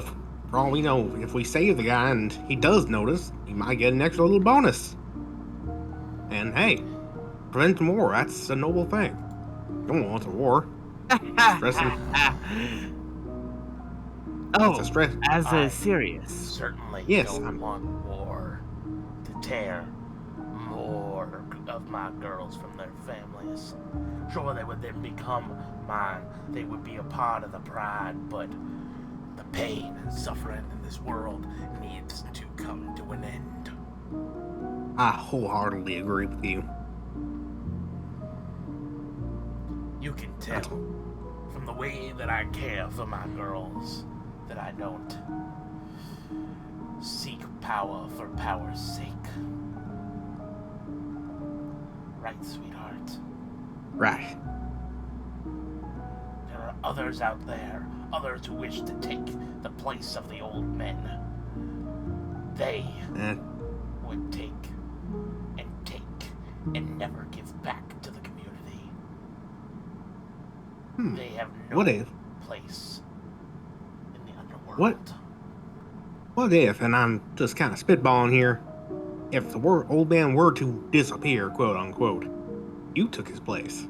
for all we know, if we save the guy and he does notice, he might get an extra little bonus. And hey, preventing war, that's a noble thing. No one wants a war. Oh, stress. Azza is serious. Certainly yes, don't want war to tear more of my girls from their families. Sure, they would then become mine. They would be a part of the pride, but the pain and suffering in this world needs to come to an end. I wholeheartedly agree with you. You can tell from the way that I care for my girls that I don't seek power for power's sake. Right, sweetheart? Right. There are others out there, others who wish to take the place of the old men. They would take and never give back to the community. They have no place in the underworld. What if, and I'm just kind of spitballing here, if the old man were to disappear, quote unquote, you took his place?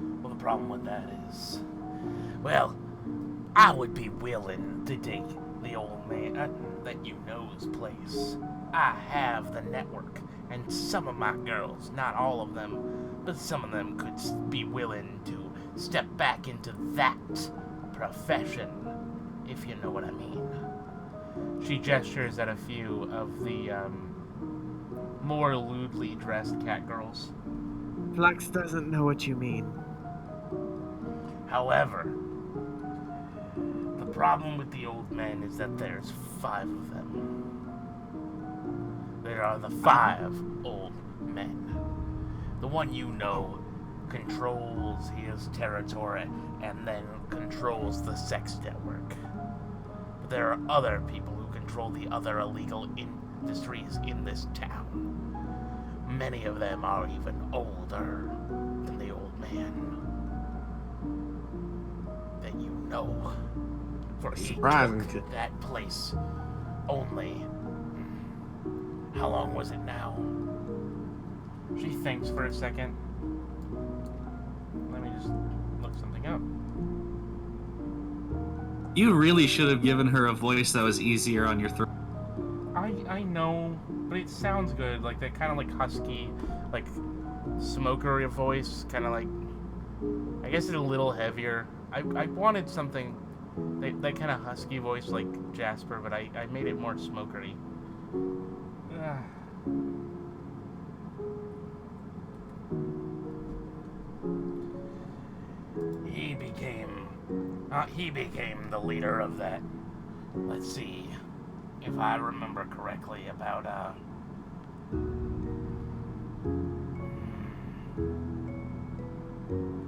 Well, the problem with that is, well, I would be willing to take the old man that you know's place. I have the network, and some of my girls, not all of them, but some of them could be willing to step back into that profession, if you know what I mean. She gestures at a few of the more lewdly dressed cat girls. Flax doesn't know what you mean. However, the problem with the old men is that there's 5 of them. There are the 5 old men. The one you know controls his territory and then controls the sex network. But there are other people who control the other illegal industries in this town. Many of them are even older than the old man that you know. For he took that place only. How long was it now? She thinks for a second. Let me just look something up. You really should have given her a voice that was easier on your throat. I know, but it sounds good. Like that kind of like husky, like smokery voice, kind of like, I guess it's a little heavier. I wanted something, that kind of husky voice like Jasper, but I made it more smokery. He became the leader of that. Let's see if I remember correctly, about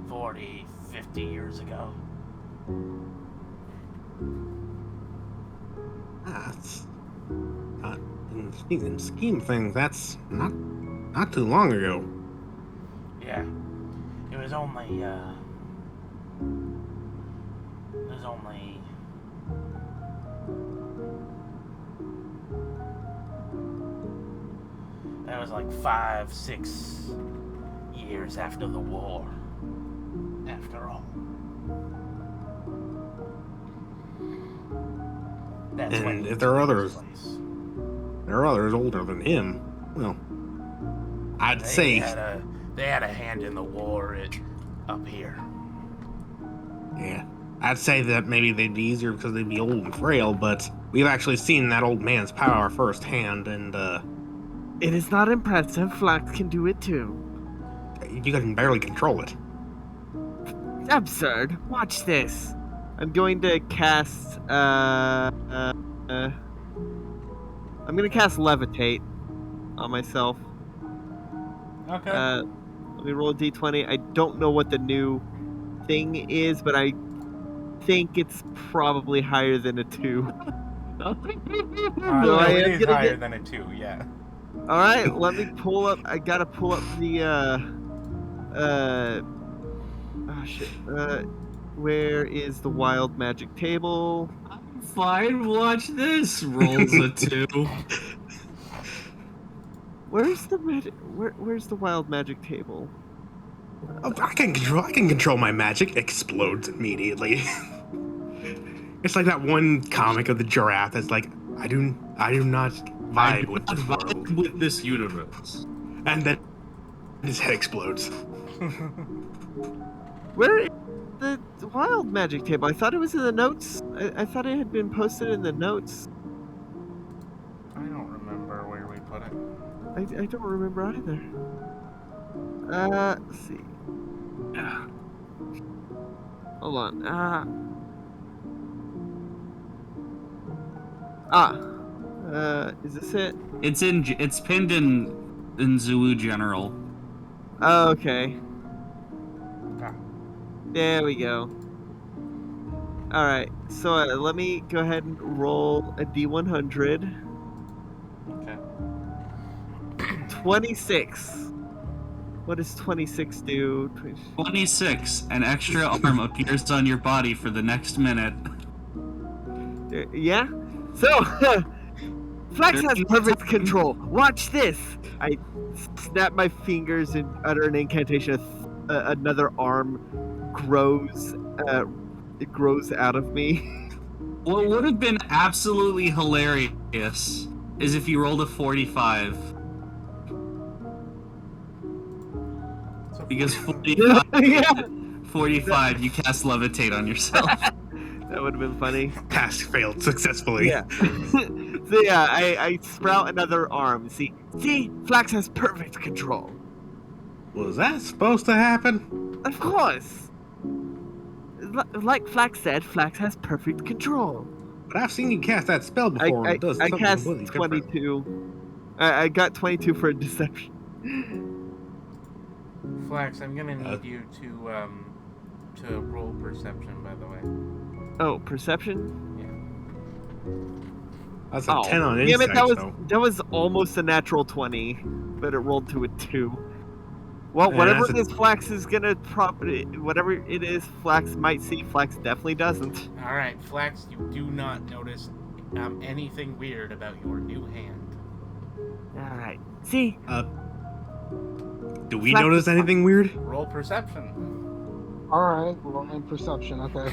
40, 50 years ago. That's in the scheme of things, that's not too long ago. Yeah. It was only, That was like 5-6 years after the war. After all. That's and if there are others older than him, well, I'd say they had a hand in the war up here. Yeah, I'd say that maybe they'd be easier because they'd be old and frail, but we've actually seen that old man's power firsthand, and it is not impressive. Flax can do it too. You can barely control it. Absurd. Watch this. I'm going to cast I'm gonna cast Levitate on myself. Okay. Let me roll a d20. I don't know what the new thing is, but I think it's probably higher than a 2. It is higher than a 2, yeah. Alright, let me pull up. I gotta pull up the oh shit. Where is the wild magic table? I'm fine, watch this. Rolls a 2. Where's the wild magic table? Oh, I can control my magic. Explodes immediately. It's like that one comic of the giraffe that's like, I do not vibe with this world. With this universe. And then his head explodes. Where is the wild magic table? I thought it was in the notes. I thought it had been posted in the notes. I don't remember where we put it. I don't remember either. Let's see. Hold on. Is this it? It's pinned in Zowo General. Oh, okay. Ah. There we go. Alright, so let me go ahead and roll a D100. Okay. 26. What does 26 do? 26. An extra arm appears on your body for the next minute. Yeah? So, Flax has perfect control. Watch this. I snap my fingers and utter an incantation. Another arm grows out of me. What would have been absolutely hilarious is if you rolled a 45. Because 45, Yeah. 45, you cast Levitate on yourself. That would have been funny. Task failed successfully. Yeah. So yeah, I sprout another arm. See, Flax has perfect control. Was that supposed to happen? Of course. Like Flax said, Flax has perfect control. But I've seen you cast that spell before. I It does something cast completely different. 22. I got 22 for a deception. Flax, I'm gonna need you to roll perception, by the way. Oh, perception? That's a 10 on damn insight. it, that was almost a natural 20, but it rolled to a 2. Well, Yeah, whatever this Flax is gonna whatever it is, Flax might see. Flax definitely doesn't. All right, Flax, you do not notice anything weird about your new hand. All right. See. Do we Flax notice anything weird? Roll perception. Alright, rolling perception, okay.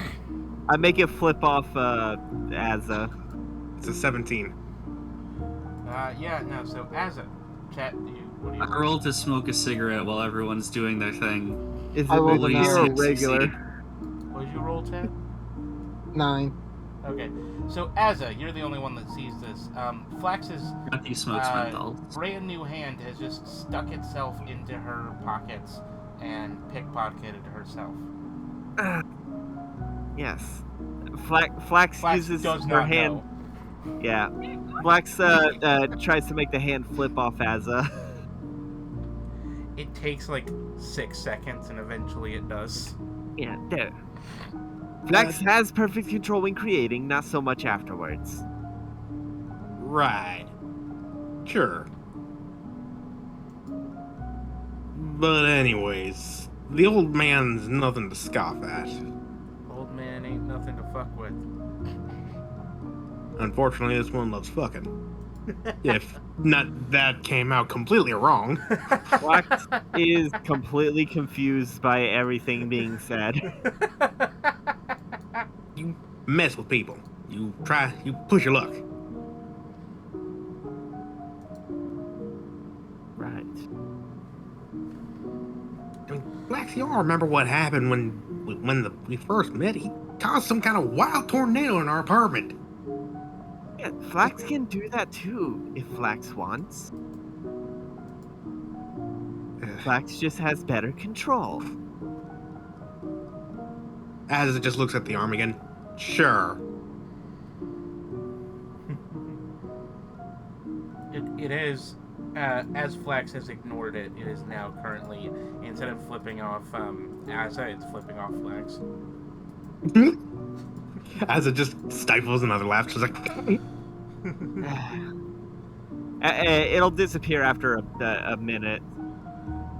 I make it flip off Azza. It's a 17. So Azza, chat, what do you I roll to smoke a cigarette while everyone's doing their thing. Is I it rolled a regular or 9. regular? What did you roll, Chad? 9. Okay, so Azza, you're the only one that sees this. Flax's Ratthew smokes menthol. brand new hand has just stuck itself into her pockets and pickpocketed herself. Yes. Flax uses does her not hand. know. Yeah. Flax tries to make the hand flip off Azza. It takes like 6 seconds, and eventually it does. Yeah, there. Flax has perfect control when creating, not so much afterwards. Right. Sure. But anyways, the old man's nothing to scoff at. Old man ain't nothing to fuck with. Unfortunately, this one loves fucking. If not, that came out completely wrong. Flax is completely confused by everything being said. You mess with people. You push your luck. Right. I mean, Flax, you all remember what happened when we first met? He caused some kind of wild tornado in our apartment. Yeah, Flax can do that too, if Flax wants. Flax just has better control. As it just looks at the arm again. Sure. It is, as Flax has ignored it, it is now currently, instead of flipping off Asa, it's flipping off Flax. As it just stifles another laugh, she's like... It'll disappear after a minute.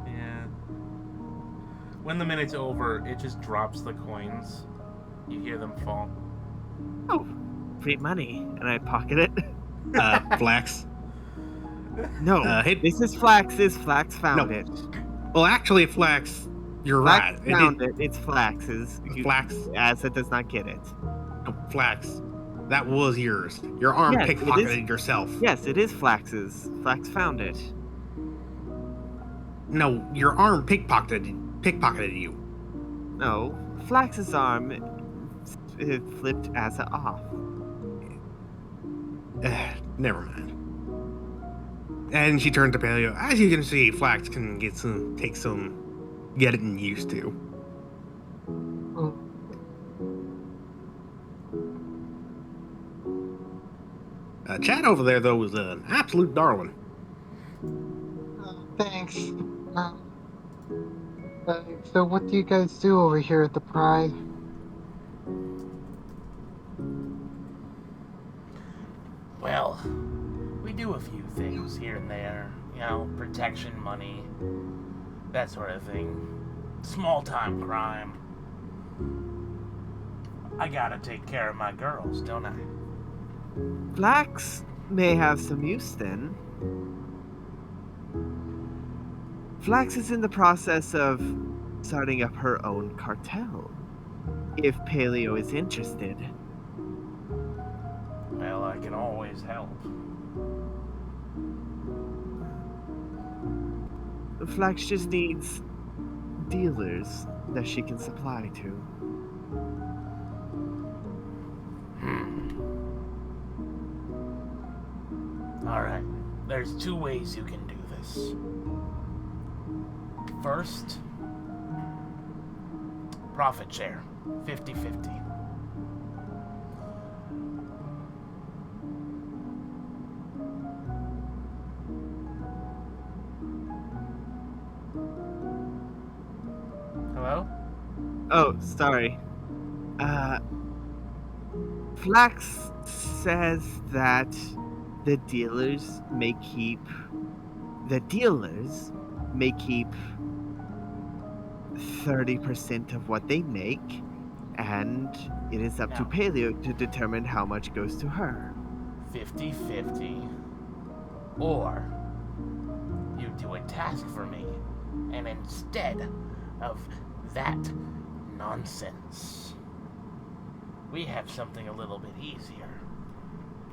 Yeah. When the minute's over, it just drops the coins. You hear them fall. Oh, free money. And I pocket it. Flax. No, this is Flax's. Flax found it. Well, actually, Flax, you're Flax right. Found it. It's Flax's. Flax. Asa does not get it. No, Flax. That was yours. Your arm Yes, pickpocketed yourself. Yes, it is Flax's. Flax found it. No, your arm pickpocketed you. No, Flax's arm flipped Asa off. Never mind. And she turned to Paleo. As you can see, Flax can take some getting used to. Oh, Chad over there, though, was an absolute darling. thanks. So what do you guys do over here at the Pride? Well, we do a few things here and there. You know, protection money, that sort of thing. Small-time crime. I gotta take care of my girls, don't I? Flax may have some use then. Flax is in the process of starting up her own cartel. If Paleo is interested. Well, I can always help. Flax just needs dealers that she can supply to. Alright, there's two ways you can do this. First, profit share, 50-50. Hello? Oh, sorry. Flax says that the dealers may keep 30% of what they make, and it is up to Paleo to determine how much goes to her. 50-50. Or you do a task for me, and instead of that nonsense, we have something a little bit easier.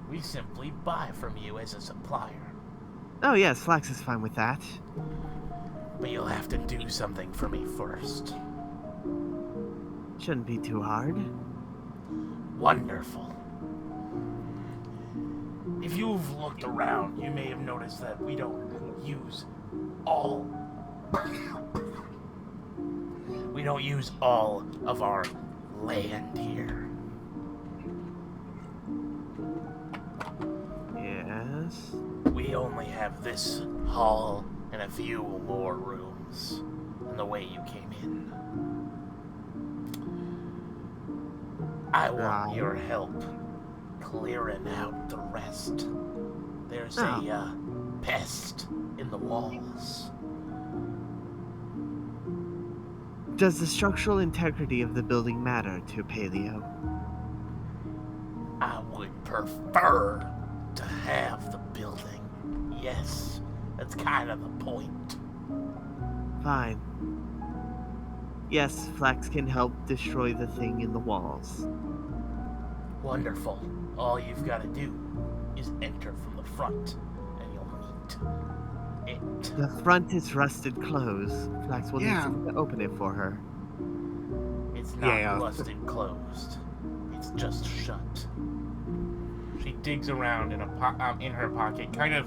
We simply buy from you as a supplier. Oh yes, Flax is fine with that. But you'll have to do something for me first. Shouldn't be too hard. Wonderful. If you've looked around, you may have noticed that we don't use all of our land here. Yes. We only have this hall and a few more rooms in the way you came in. I want your help clearing out the rest. There's a pest in the walls. Does the structural integrity of the building matter to Paleo? I would prefer to have the building. Yes, that's kind of the point. Fine. Yes, Flax can help destroy the thing in the walls. Wonderful. All you've got to do is enter from the front, and you'll meet it. The front is rusted closed. Flax will need Yeah. someone to open it for her. It's not Yeah. rusted closed. It's just shut. She digs around in her pocket,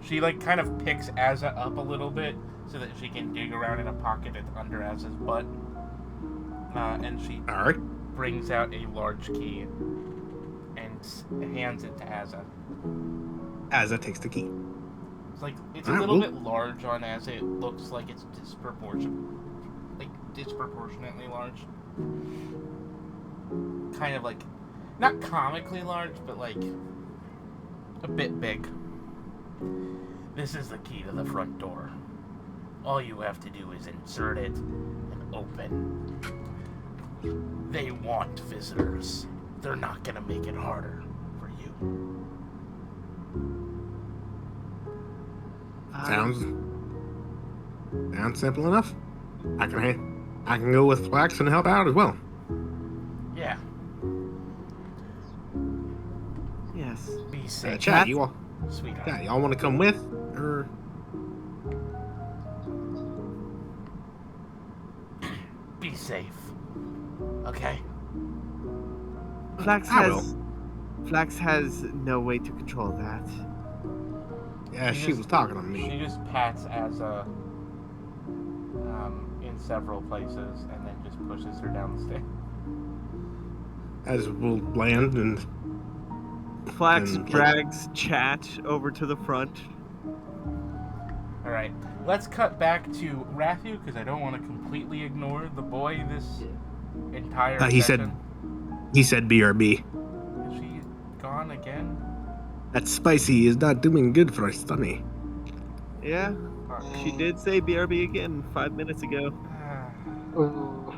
She kind of picks Azza up a little bit so that she can dig around in a pocket under Azza's butt, and she All right. brings out a large key and hands it to Azza. Azza takes the key. It's a little bit large on Azza. It looks like it's disproportionately large. Kind of not comically large, but a bit big. This is the key to the front door. All you have to do is insert it and open. They want visitors. They're not gonna make it harder for you. Sounds simple enough. I can go with Flax and help out as well. Yeah. Yes. Be safe, Chat, you all. sweetheart. Yeah, y'all want to come with, or Be safe. Okay? Flax I has no way to control that. yeah, she was talking to me. She just pats Azza in several places and then just pushes her down the stairs. As will land and Flax And- drags Chat over to the front. Alright, let's cut back to Ratthew, because I don't want to completely ignore the boy this entire he session. said BRB. Is she gone again? That spicy is not doing good for our stomach. Yeah, she did say BRB again 5 minutes ago. Ooh.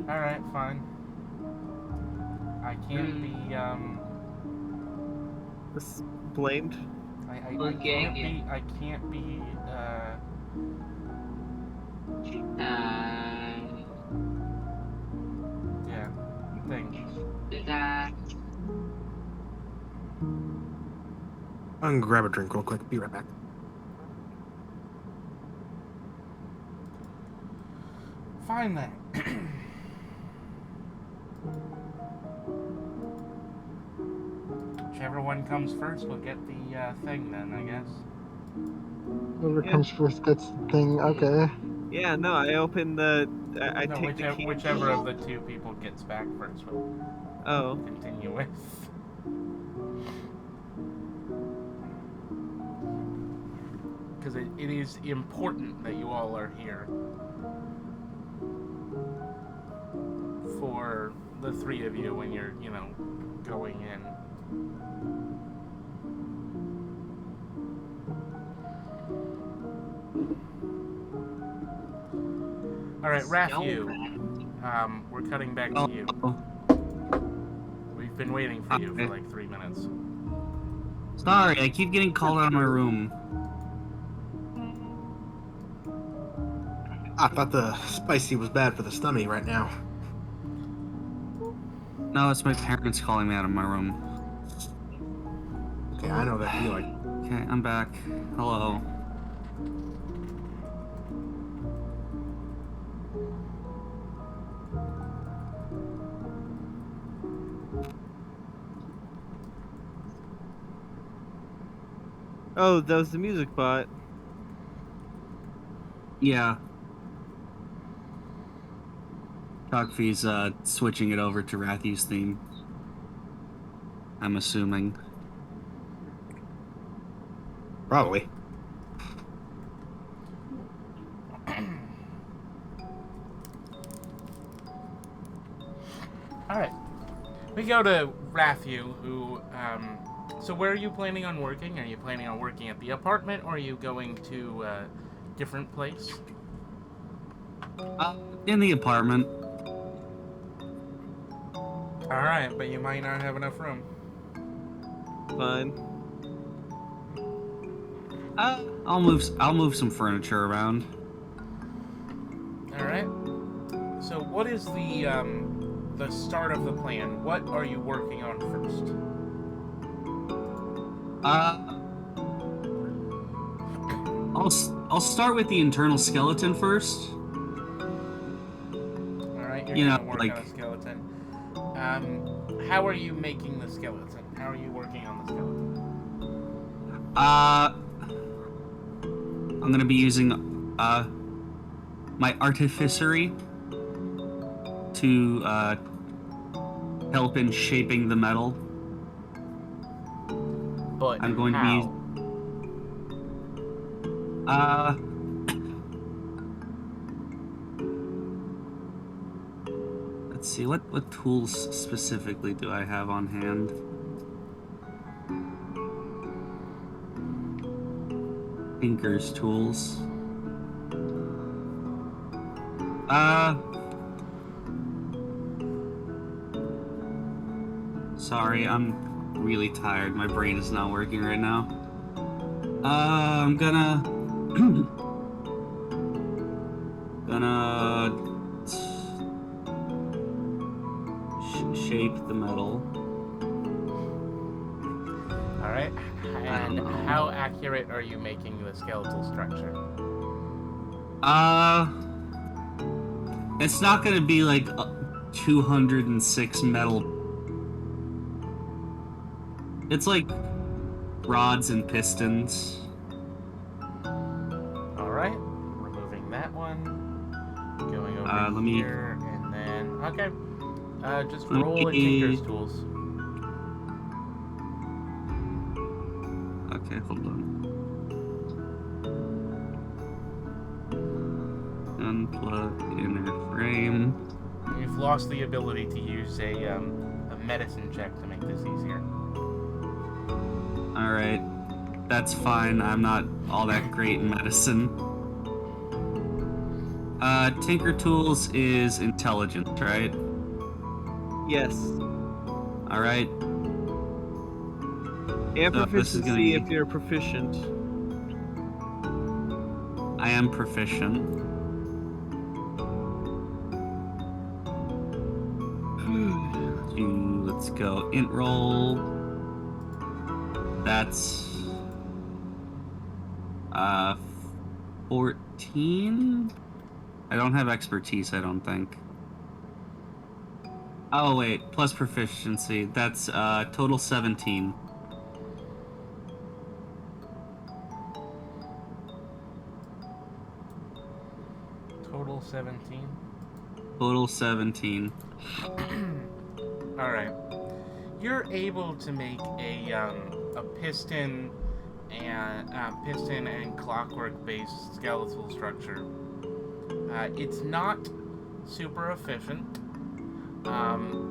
Alright, fine. I can't be, Blamed. I can't be, yeah, thing. I'm gonna grab a drink real quick. Be right back. Fine then. Whichever one comes first will get the thing then, I guess. Whoever Yeah. comes first gets the thing. Okay. Yeah, no, I open the. I No, take the key. whichever of the two people gets back first will Oh, continue with. Because it is important that you all are here for the three of you when you're, going in. All right, Ratthew. We're cutting back to you. We've been waiting for you for 3 minutes. Sorry, I keep getting called out of my room. I thought the spicy was bad for the stomach right now. No, it's my parents calling me out of my room. Okay, I know that feeling. Okay, I'm back. Hello. oh, that was the music bot. Yeah. Cockfee's switching it over to Rathew's theme. I'm assuming. Probably. Alright. We go to Ratthew, who, so where are you planning on working? Are you planning on working at the apartment, or are you going to a different place? In the apartment. Alright, but you might not have enough room. Fine. I'll move some furniture around. Alright. So what is the start of the plan? What are you working on first? I'll start with the internal skeleton first. Alright, you're gonna work on a skeleton. How are you making the skeleton? How are you working on the skeleton? I'm gonna be using my artificery to help in shaping the metal. But I'm going how? to be let's see, what tools specifically do I have on hand? Tinker's tools. Sorry, I'm really tired. My brain is not working right now. I'm gonna shape the metal. Alright, and how accurate are you making the skeletal structure? It's not gonna be like 206 metal. It's like rods and pistons. Alright, removing that one. Going over here, and then... Okay. Just roll a Tinker's tools. Okay, hold on. Unplug inner frame. You've lost the ability to use a medicine check to make this easier. Alright. That's fine. I'm not all that great in medicine. Tinker Tools is intelligence, right? Yes. Alright. And proficiency if you're proficient. I am proficient. Let's go. Int roll. That's 14? I don't have expertise, I don't think. Oh wait, plus proficiency. That's total 17. Total 17? Total 17. Alright. You're able to make a piston and clockwork-based skeletal structure. It's not super efficient.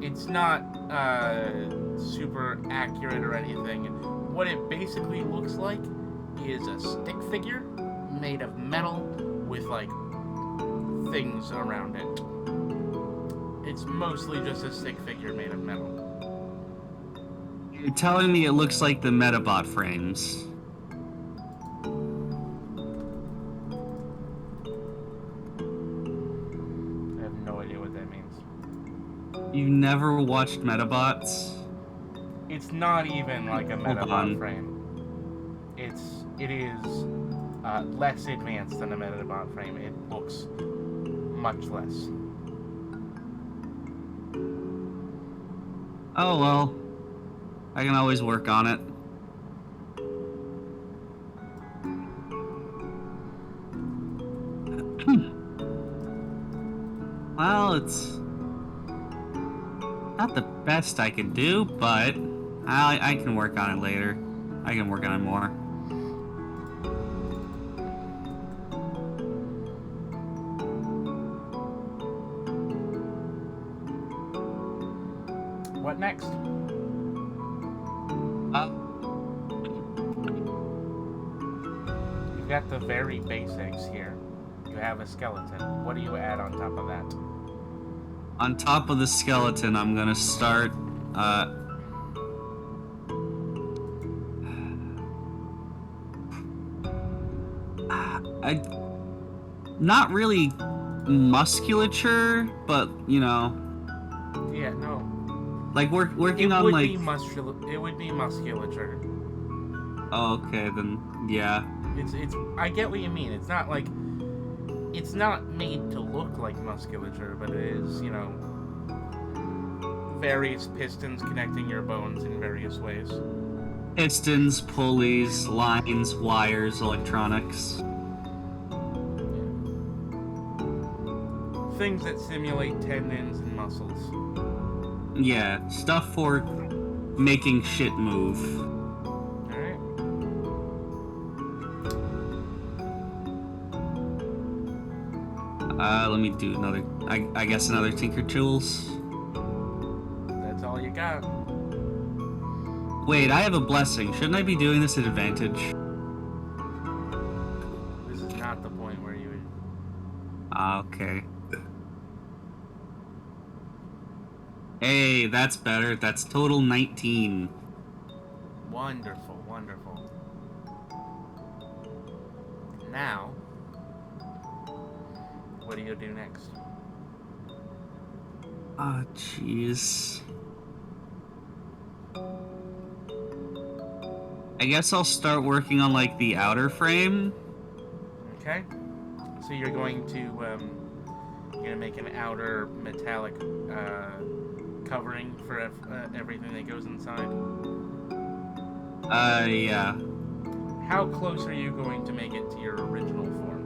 It's not super accurate or anything. What it basically looks like is a stick figure made of metal with like things around it. It's mostly just a stick figure made of metal. You're telling me it looks like the Metabot frames. I have no idea what that means. You never watched Metabots? It's not even like a Metabot frame. It is less advanced than a Metabot frame. It looks much less. Oh well. I can always work on it. Well, it's not the best I could do, but I can work on it later. I can work on it more. What next? You've got the very basics here. You have a skeleton. What do you add on top of that? On top of the skeleton, I'm gonna start, not really musculature, but, you know... Yeah, no. Like, working on, like... It would be musculature. Oh, okay, then, yeah. It's. I get what you mean. It's not like... It's not made to look like musculature, but it is, you know... various pistons connecting your bones in various ways. Pistons, pulleys, lines, wires, electronics. Things that simulate tendons and muscles. Yeah, stuff for making shit move. Alright. Let me do another, I guess another Tinker Tools. That's all you got. Wait, I have a blessing. Shouldn't I be doing this at advantage? This is not the point where you would... Okay. Hey, that's better. That's total 19. Wonderful, wonderful. Now, what do you do next? Oh, jeez. I guess I'll start working on, like, the outer frame. Okay. So you're going to, you're gonna make an outer metallic, covering for everything that goes inside? Yeah. How close are you going to make it to your original form?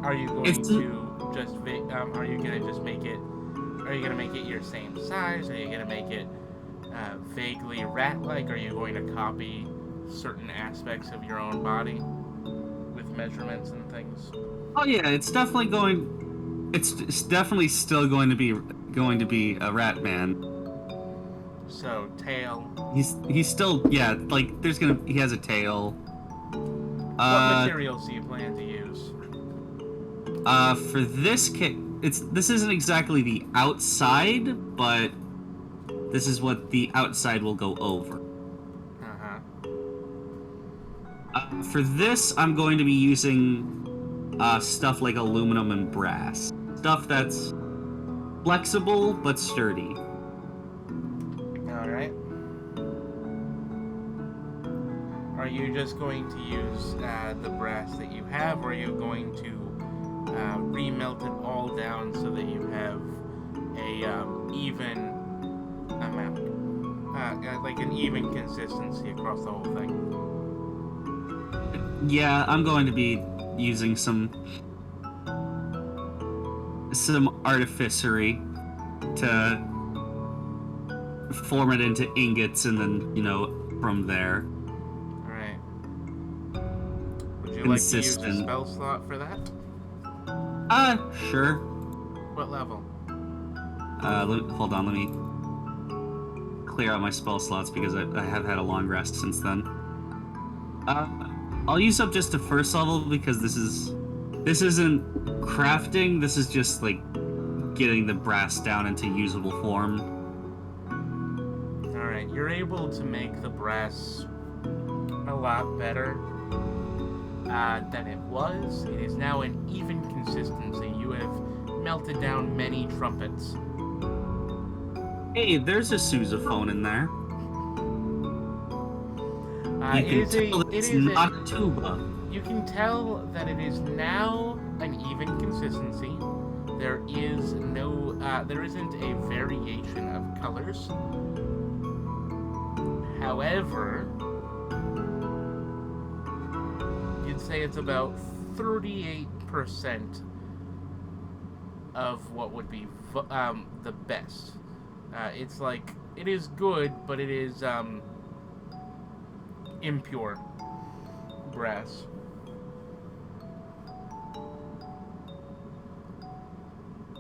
Are you going to just are you gonna just make it? Are you gonna make it your same size? Are you gonna make it vaguely rat-like? Are you going to copy certain aspects of your own body with measurements and things? Oh yeah, it's definitely going. It's definitely still going to be a rat man. So tail. He's still, yeah, like he has a tail. What materials do you plan to use? For this kit, this isn't exactly the outside, but this is what the outside will go over. For this, I'm going to be using stuff like aluminum and brass. Stuff that's flexible but sturdy. Alright. Are you just going to use the brass that you have, or are you going to remelt it all down so that you have a even amount? Like an even consistency across the whole thing? Yeah, I'm going to be using some artificery to form it into ingots, and then, you know, from there. Alright. Would you like to use a spell slot for that? Sure. What level? Hold on, let me clear out my spell slots because I have had a long rest since then. I'll use up just the first level because this isn't crafting, this is just like getting the brass down into usable form. Alright, you're able to make the brass a lot better than it was. It is now an even consistency. You have melted down many trumpets. Hey, there's a sousaphone in there. You can tell that it is now an even consistency. There is no, there isn't a variation of colors. However, you'd say it's about 38% of what would be the best. It's like, it is good, but it is impure brass.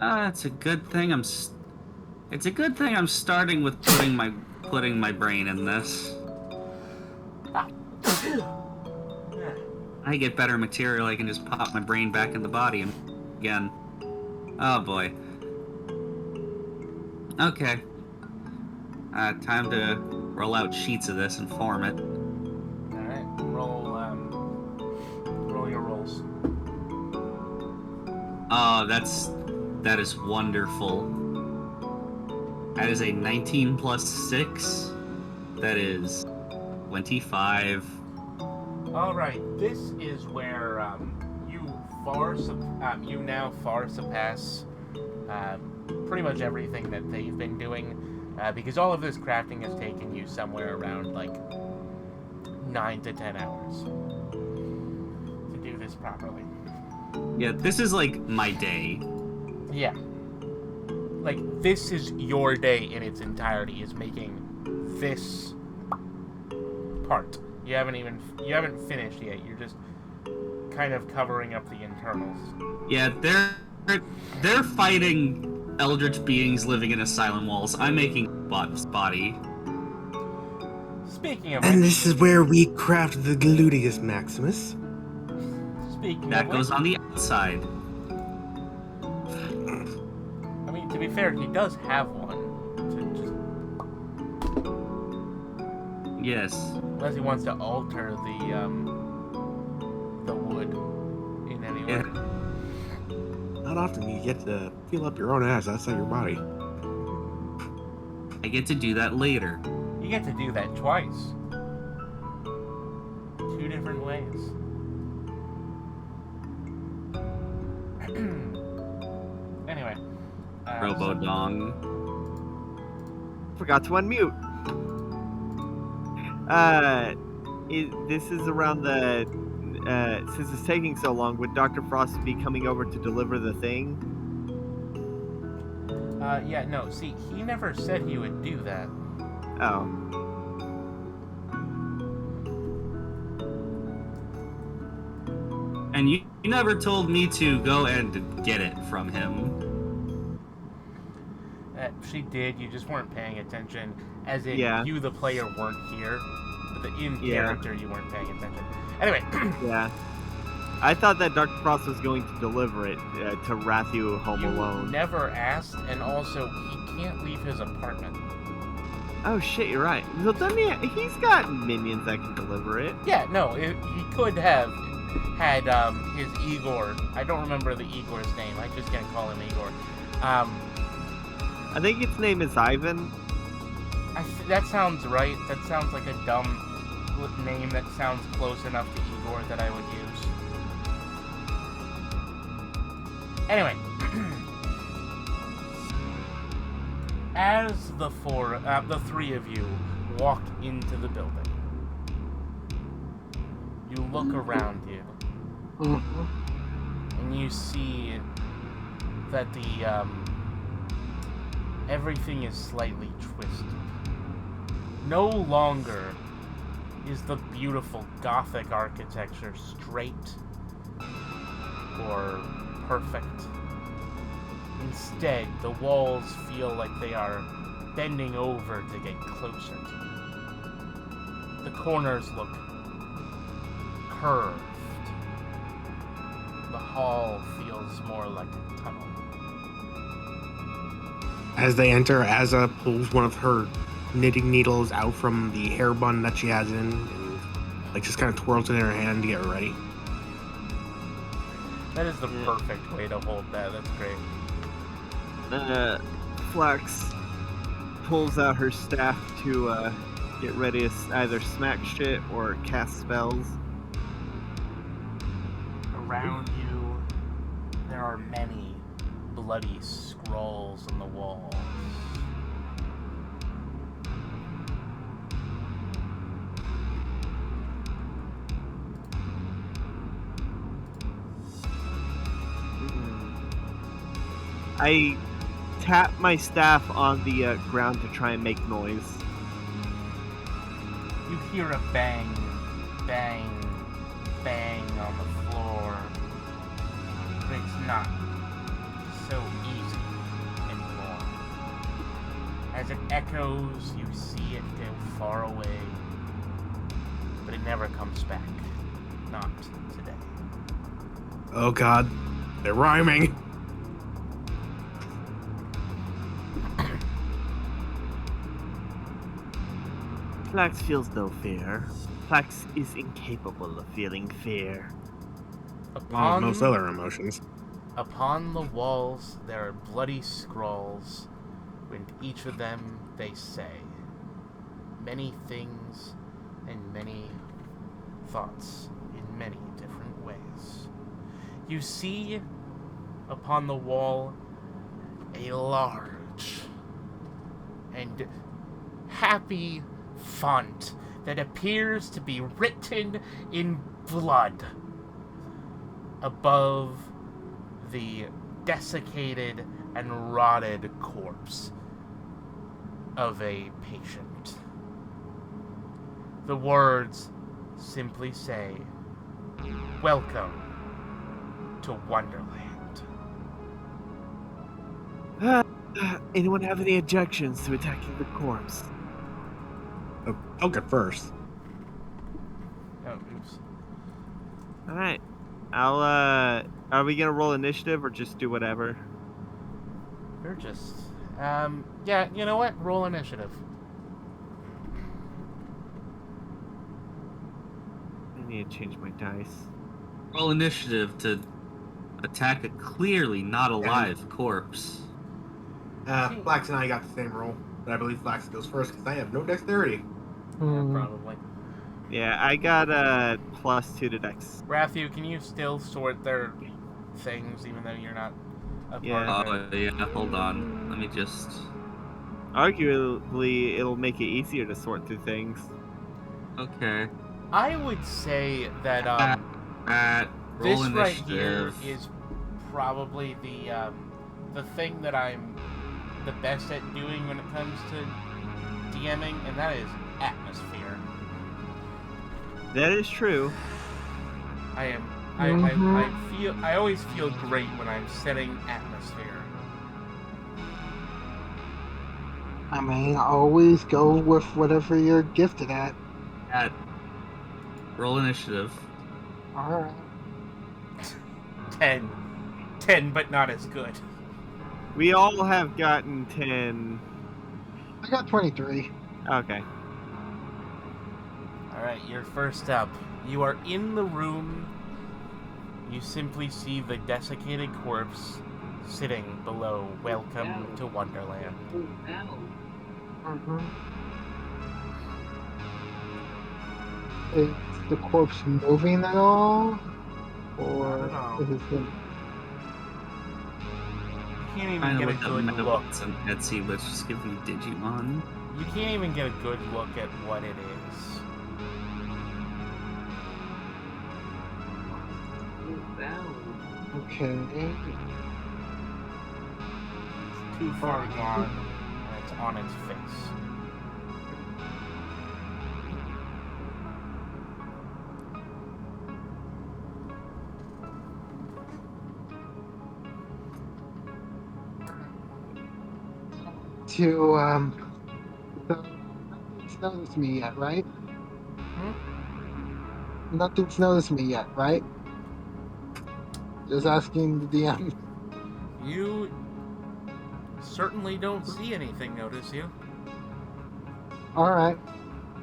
It's a good thing I'm starting with putting my brain in this. I get better material, I can just pop my brain back in the body again. Oh boy. Okay. Time to roll out sheets of this and form it. Alright, roll your rolls. Oh, that is wonderful. That is a 19 plus 6. That is 25. Alright, this is where you now far surpass pretty much everything that they've been doing, because all of this crafting has taken you somewhere around like 9 to 10 hours to do this properly. Yeah, this is like my day. Yeah. Like, this is your day in its entirety, is making this part. You haven't finished yet. You're just kind of covering up the internals. Yeah, they're fighting eldritch beings living in asylum walls. I'm making Bot's body. Speaking of And which, this is where we craft the gluteus maximus. That goes on the outside. I mean, to be fair, he does have one. Yes. Unless he wants to alter the wood in any way. Yeah. Not often you get to feel up your own ass outside your body. I get to do that later. You get to do that twice. 2 different ways. Anyway. Robo-dong. Forgot to unmute. This is around the. Since it's taking so long, would Dr. Frost be coming over to deliver the thing? Yeah, no, see, he never said he would do that. Oh. And you never told me to go and get it from him. She did, you just weren't paying attention. As in, Yeah. you, the player, weren't here. But in Yeah. character, you weren't paying attention. Anyway. Yeah. I thought that Dr. Frost was going to deliver it to Ratthew home You alone. never asked, and also, he can't leave his apartment. Oh shit, you're right. So then he's got minions that can deliver it. Yeah, no, he could have had his Igor. I don't remember the Igor's name. I just can't call him Igor. I think its name is Ivan. That sounds right. That sounds like a dumb name that sounds close enough to Igor that I would use. Anyway, as the three of you walk into the building, you look around you, and you see that everything is slightly twisted. No longer is the beautiful Gothic architecture straight or perfect. Instead, the walls feel like they are bending over to get closer. The corners look curved. The hall feels more like a tunnel. As they enter, Azza pulls one of her knitting needles out from the hair bun that she has in, and like just kind of twirls it in her hand to get ready. That is the perfect way to hold that. That's great. Flax pulls out her staff to get ready to either smack shit or cast spells. Around you, there are many bloody scrolls on the walls. I tap my staff on the ground to try and make noise. You hear a bang, bang, bang on the floor. But it's not so easy anymore. As it echoes, you see it go far away, but it never comes back. not today. Oh God, they're rhyming. Flax feels no fear. Flax is incapable of feeling fear. Well, as most other emotions. Upon the walls there are bloody scrawls, and each of them they say many things and many thoughts in many different ways. You see upon the wall a large and happy font that appears to be written in blood above the desiccated and rotted corpse of a patient. The words simply say, "Welcome to Wonderland." Anyone have any objections to attacking the corpse? Oh, Poke first. Oh, oops. Alright. Are we gonna roll initiative or just do whatever? We're just, yeah, you know what? Roll initiative. I need to change my dice. Roll initiative to attack a clearly not alive corpse. Flax and I got the same roll, but I believe Flax goes first because I have no dexterity. Yeah, probably. Yeah, I got a +2 to dex. Ratthew, can you still sort their things even though you're not a part Yeah. of it? Oh, yeah, hold on. Let me just... Arguably, it'll make it easier to sort through things. Okay. I would say that, roll this right here initiative. is probably the thing that I'm the best at doing when it comes to DMing, and that is atmosphere. That is true. I always feel great when I'm setting atmosphere. I mean, always go with whatever you're gifted at. Roll initiative. Alright. 10, but not as good. We all have gotten 10. I got 23. Okay. Alright, you're first up. You are in the room. You simply see the desiccated corpse sitting below "Welcome to Wonderland." Mm-hmm. Is the corpse moving at all? Or Not at all. is it still... You can't even Trying to get a look up good look. Metabooks on Etsy, but just give me Digimon. You can't even get a good look at what it is. Okay. It's too far gone, and it's on its face. So nothing's noticed me yet, right? Nothing's noticed me yet, right? Just asking the DM. You certainly don't see anything notice you. Alright.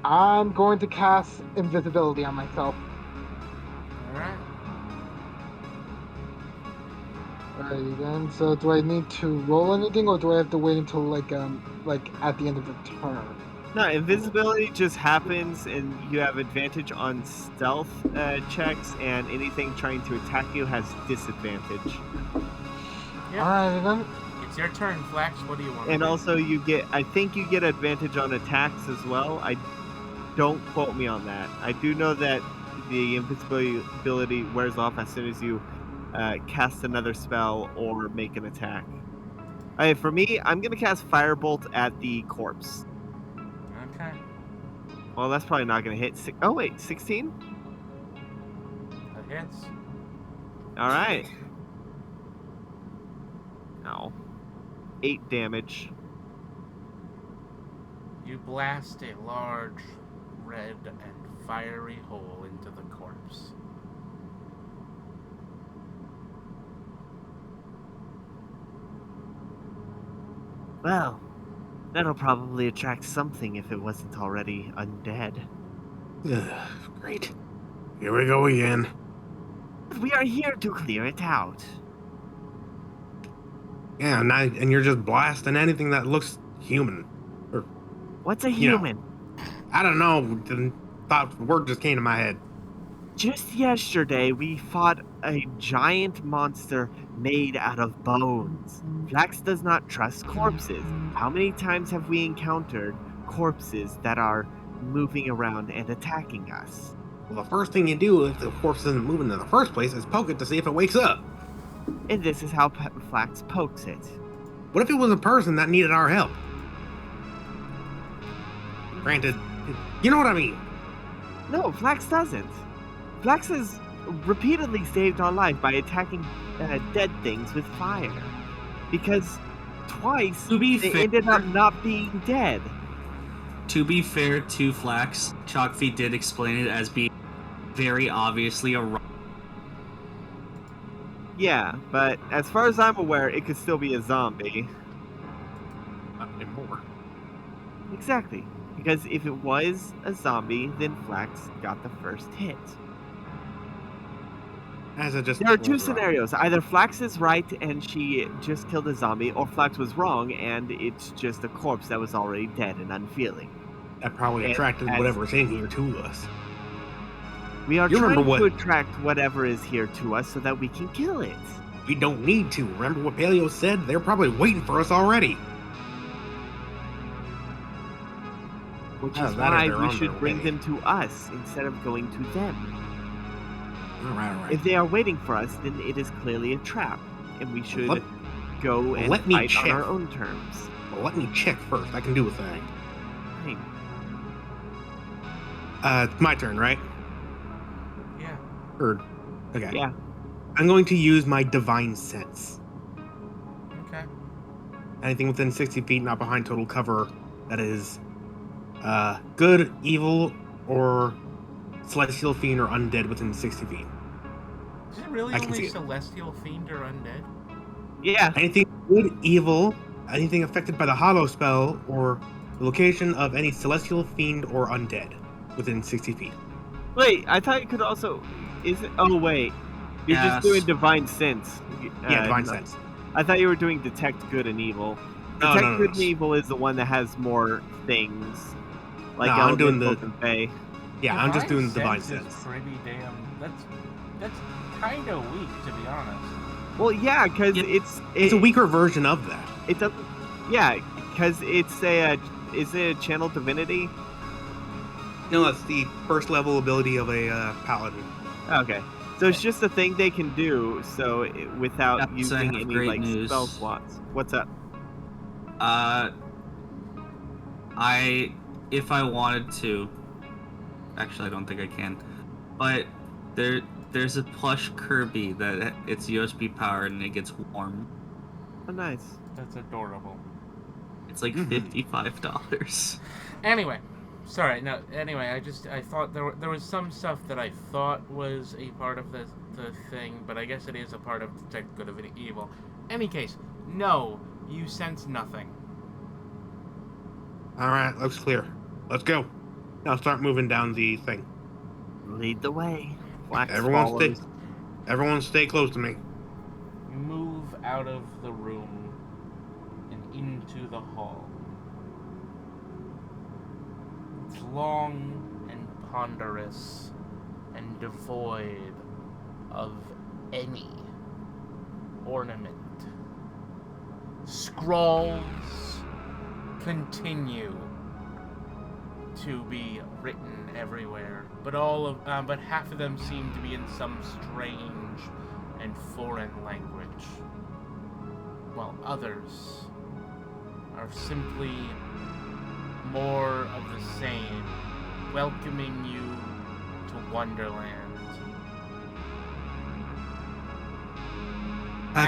I'm going to cast invisibility on myself. Alright. Alrighty then. So do I need to roll anything, or do I have to wait until like at the end of the turn? No, invisibility just happens, and you have advantage on stealth checks, and anything trying to attack you has disadvantage. Yep. Alrighty then. It's your turn, Flax. What do you want? And to do? also, I think you get advantage on attacks as well. Don't quote me on that. I do know that the invisibility wears off as soon as you cast another spell or make an attack. For me, I'm gonna cast Firebolt at the corpse. Okay. Well, that's probably not gonna hit. Oh wait, 16? That hits. All right. Ow. 8 damage. You blast a large, red, and fiery hole into the corpse. Well, that'll probably attract something if it wasn't already undead. Ugh, great. Here we go again. We are here to clear it out. Yeah, and you're just blasting anything that looks human. Or, What's a you know, human? I don't know. The word just came to my head. Just yesterday, we fought a giant monster made out of bones. Flax does not trust corpses. How many times have we encountered corpses that are moving around and attacking us? Well, the first thing you do if the corpse isn't moving in the first place is poke it to see if it wakes up. And this is how Flax pokes it. What if it was a person that needed our help? Granted, you know what I mean. No, Flax doesn't. Flax has repeatedly saved our life by attacking dead things with fire. Because twice, they ended up not being dead. To be fair to Flax, Chalkfeet did explain it as being very obviously a rock. Yeah, but as far as I'm aware, it could still be a zombie. Not anymore. Exactly. Because if it was a zombie, then Flax got the first hit. There are two scenarios. Either Flax is right and she just killed a zombie, or Flax was wrong and it's just a corpse that was already dead and unfeeling. That probably attracted whatever's in here to us. We are trying to attract whatever is here to us so that we can kill it. We don't need to. Remember what Paleo said? They're probably waiting for us already. Which is why we should bring them to us instead of going to them. All right. If they are waiting for us, then it is clearly a trap, and we should go and fight on our own terms. Well, let me check first. I can do a thing. Fine. It's my turn, right? Yeah. Okay. Yeah. I'm going to use my divine sense. Okay. Anything within 60 feet, not behind total cover, that is good, evil, or celestial fiend or undead within 60 feet. Is it really only celestial fiend or undead? Yeah. Anything good, evil, anything affected by the hollow spell, or the location of any celestial fiend or undead within 60 feet. Wait, I thought you could also... Oh, wait. You're just doing divine sense. Yeah, divine sense. I thought you were doing detect good and evil. Detect good and evil is the one that has more things. Like I'm doing the... Fae. Yeah, I'm just doing the divine sense. Pretty damn... That's kind of weak, to be honest. Well, yeah, because it's a weaker version of that. It doesn't... Yeah, because it's a... Is it a channel divinity? No, it's the first level ability of a paladin. Okay. So it's just a thing they can do, so without using any spell slots. What's up? If I wanted to, actually I don't think I can, but there's a plush Kirby that it's USB powered and it gets warm. Oh, nice. That's adorable. It's like $55. Anyway. Sorry, no, anyway, I thought there was some stuff that I thought was a part of the thing, but I guess it is a part of Detect Good and Evil. Any case, no, you sense nothing. Alright, looks clear. Let's go. Now start moving down the thing. Lead the way. Everyone stay close to me. Move out of the room and into the hall. It's long and ponderous and devoid of any ornament. Scrawls continue to be written everywhere, but but half of them seem to be in some strange and foreign language, while others are simply more of the same, welcoming you to Wonderland.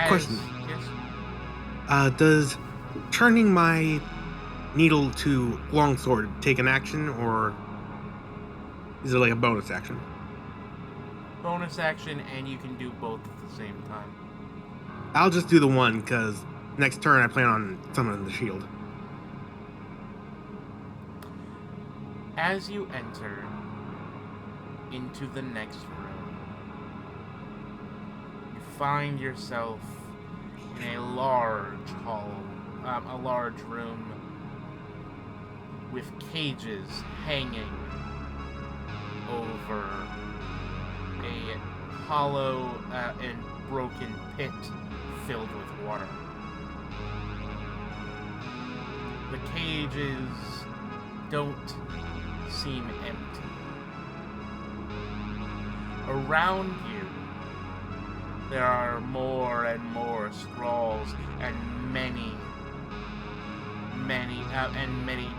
Question. Yes? Does turning my needle to longsword take an action, or is it like a bonus action? Bonus action, and you can do both at the same time. I'll just do the one, because next turn, I plan on summoning the shield. As you enter into the next room, you find yourself in a large hall, a large room with cages hanging over a hollow and broken pit filled with water. The cages don't seem empty. Around you, there are more and more scrolls and many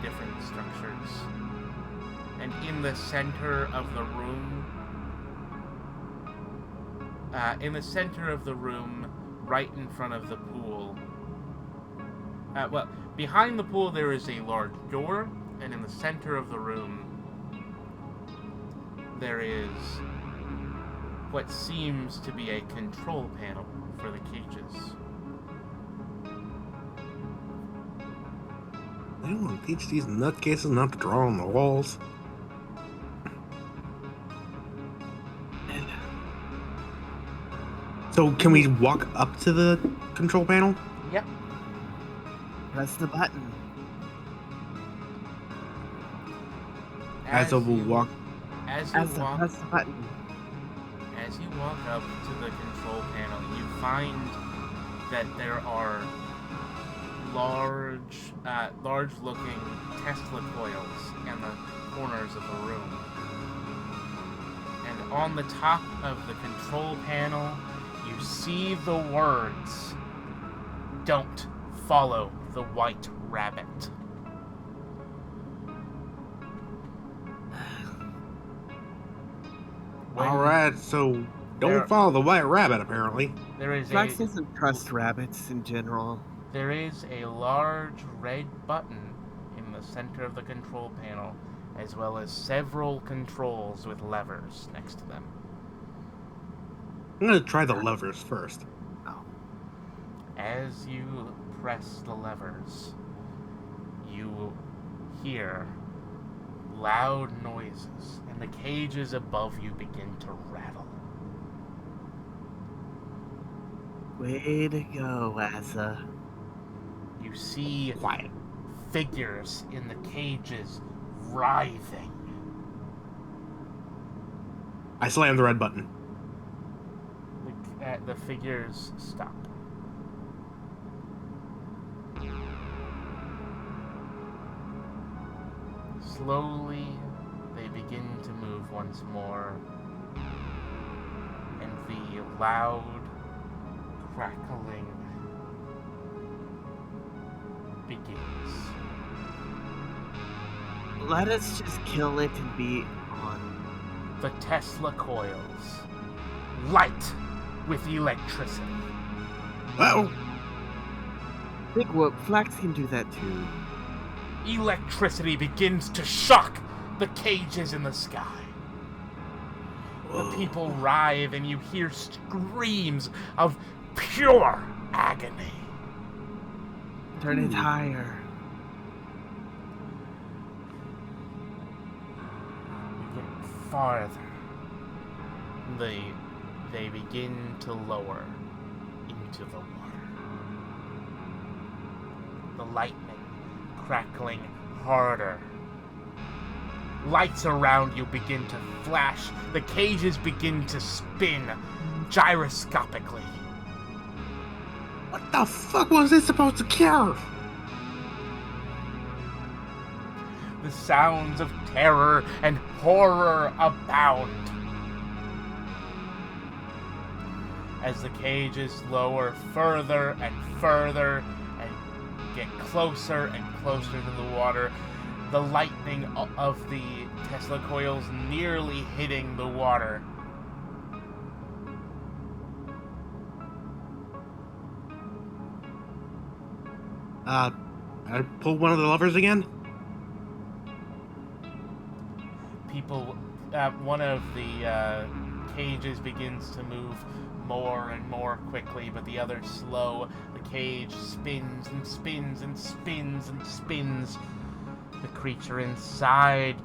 different structures. And in the center of the room, right in front of the pool, behind the pool there is a large door, and in the center of the room there is what seems to be a control panel for the cages. They want to teach these nutcases not to draw on the walls. So can we walk up to the control panel? Yep. Press the button. As we walk. As you walk Press the button. As you walk up to the control panel, you find that there are large-looking Tesla coils in the corners of the room. And on the top of the control panel, you see the words, "Don't follow the white rabbit." Alright, so don't follow the white rabbit, apparently. Flax doesn't trust rabbits in general. There is a large red button in the center of the control panel, as well as several controls with levers next to them. I'm gonna try the levers first. Oh. As you press the levers, you hear loud noises, and the cages above you begin to rattle. Way to go, Asa. You see Quiet. figures in the cages writhing. I slammed the red button. The figures stop. Slowly, they begin to move once more, and the loud crackling begins. Let us just kill it and be on. The Tesla coils light with electricity. Uh-oh. Big whoop, Flax can do that too. Electricity begins to shock the cages in the sky. The people writhe, and you hear screams of pure agony. Turn it higher. You get farther. They begin to lower into the water. The lightning crackling harder. Lights around you begin to flash. The cages begin to spin gyroscopically. What the fuck was this supposed to cure? The sounds of terror and horror abound. As the cages lower further and further and get closer and closer to the water, the lightning of the Tesla coils nearly hitting the water. I pulled one of the levers again? People, one of the cages begins to move more and more quickly, but the others slow. The cage spins and spins and spins and spins. The creature inside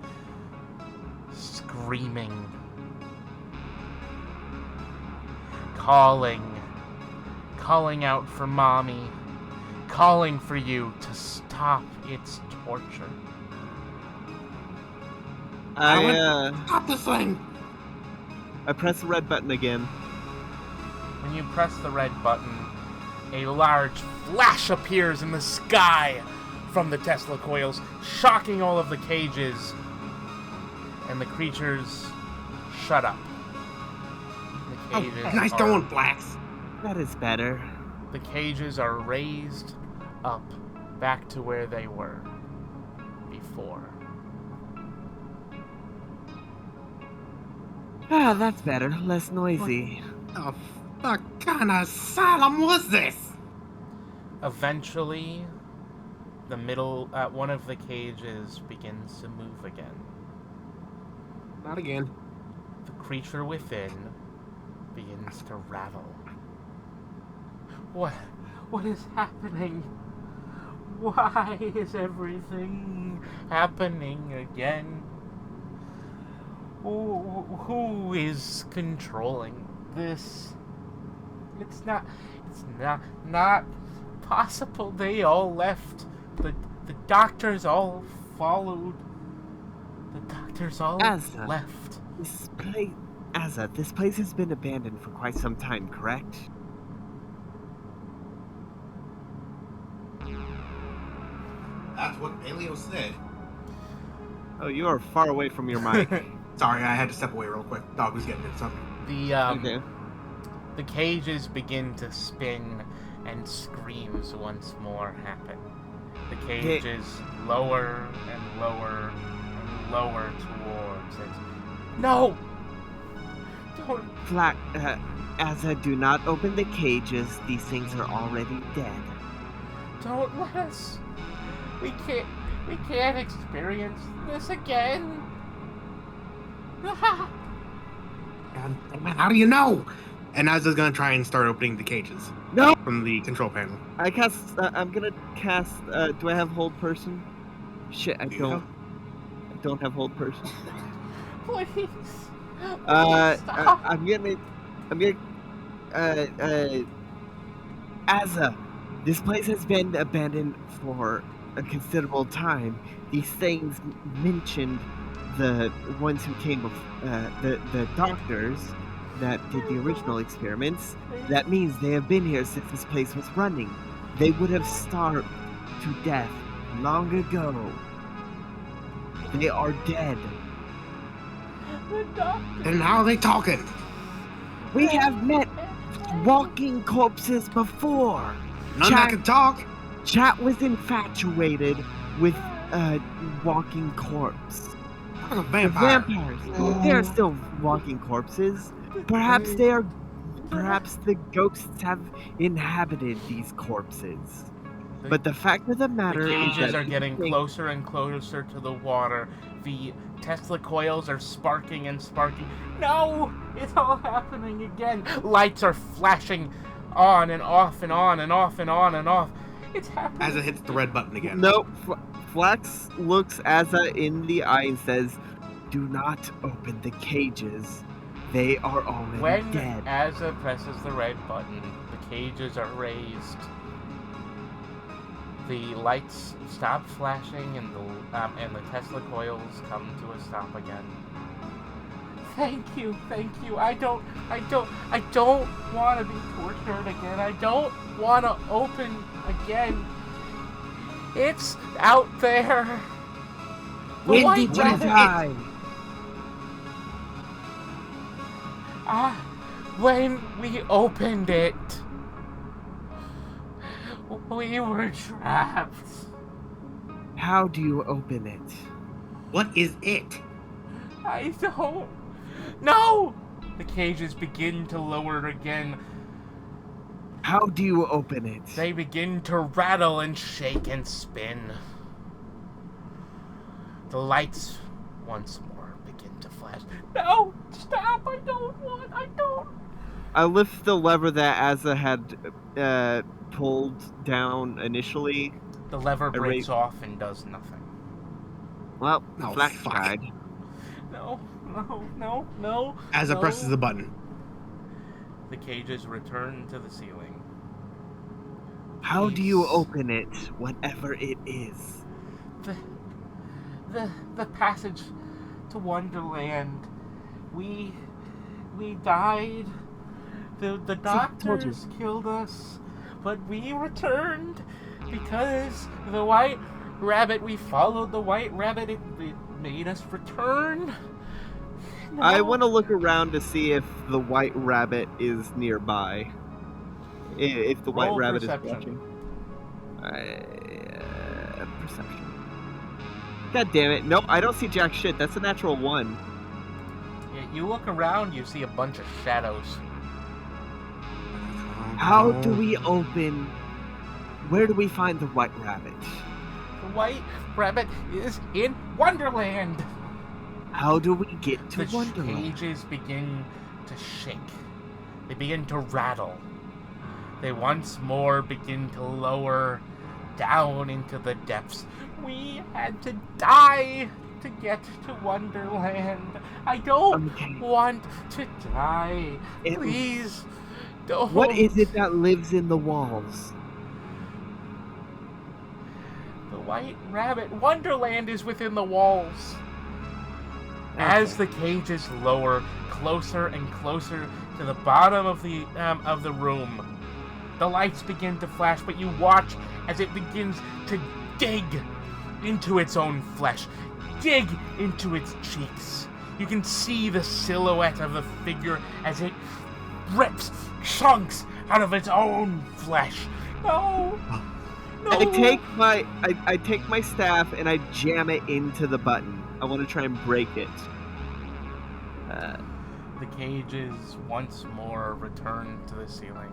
screaming, calling out for mommy, calling for you to stop its torture. Stop this thing! I press the red button again. When you press the red button, a large flash appears in the sky from the Tesla coils, shocking all of the cages, and the creatures shut up. The cages nice going, Flax. That is better. The cages are raised up back to where they were before. Ah, that's better. Less noisy. What the fuck kind of asylum was this? Eventually, one of the cages begins to move again. Not again. The creature within begins to rattle. What is happening? Why is everything happening again? Who is controlling this? It's not possible. They all left. The doctors all followed. The doctors all left. This place has been abandoned for quite some time, correct? That's what Paleo said. Oh, you are far away from your mic. Sorry, I had to step away real quick. Dog was getting into something. Okay. The cages begin to spin and screams once more happen. The cages lower and lower and lower towards it. No! Don't... Asa, do not open the cages. These things are already dead. Don't let us. We can't experience this again. God, man, how do you know? And Aza's gonna try and start opening the cages. No! From the control panel. I'm gonna cast, do I have hold person? Shit, I don't. I don't have hold person. Please. Stop. I'm gonna, Asa, this place has been abandoned for a considerable time. These things mentioned the ones who came before, the doctors that did the original experiments. That means they have been here since this place was running. They would have starved to death long ago. They are dead. And how are they talking? We have met walking corpses before. None that can talk. Chat was infatuated with a walking corpse. Like a vampire. Vampires. They are still walking corpses. Perhaps the ghosts have inhabited these corpses. But the fact of the matter The is cages that are getting closer and closer to the water. The Tesla coils are sparking and sparking. No! It's all happening again. Lights are flashing on and off and on and off and on and off. It's happening. As it hits the red button again. No, Flax looks Asa in the eye and says, "Do not open the cages. They are already dead." When Asa presses the red button, the cages are raised. The lights stop flashing, and the Tesla coils come to a stop again. Thank you. I don't want to be tortured again. I don't want to open again. It's out there. When did you die? When we opened it. We were trapped. How do you open it? What is it? I don't know. The cages begin to lower again. How do you open it? They begin to rattle and shake and spin. The lights once more begin to flash. No! Stop! I don't! I lift the lever that Azza had pulled down initially. The lever breaks off and does nothing. Well, Oh, Flax fuck. died. No. Azza presses the button. The cages return to the ceiling. How do you open it, whatever it is? The passage to Wonderland. We died. The doctors killed us, but we returned because the white rabbit. We followed the white rabbit. It made us return. No. I want to look around to see if the white rabbit is nearby. If the white rabbit perception. is watching. Perception. God damn it. Nope, I don't see jack shit. That's a natural 1. Yeah, you look around, you see a bunch of shadows. How do we open? Where do we find the white rabbit? The white rabbit is in Wonderland. How do we get to The Wonderland? cages begin to shake. They begin to rattle. They once more begin to lower down into the depths. We had to die to get to Wonderland. I don't want to die. Please don't. What is it that lives in the walls? The white rabbit. Wonderland is within the walls. As the cages lower closer and closer to the bottom of the room, the lights begin to flash, but you watch as it begins to dig into its own flesh, dig into its cheeks. You can see the silhouette of the figure as it rips chunks out of its own flesh. No! I take my staff and I jam it into the button. I want to try and break it. The cages once more return to the ceiling.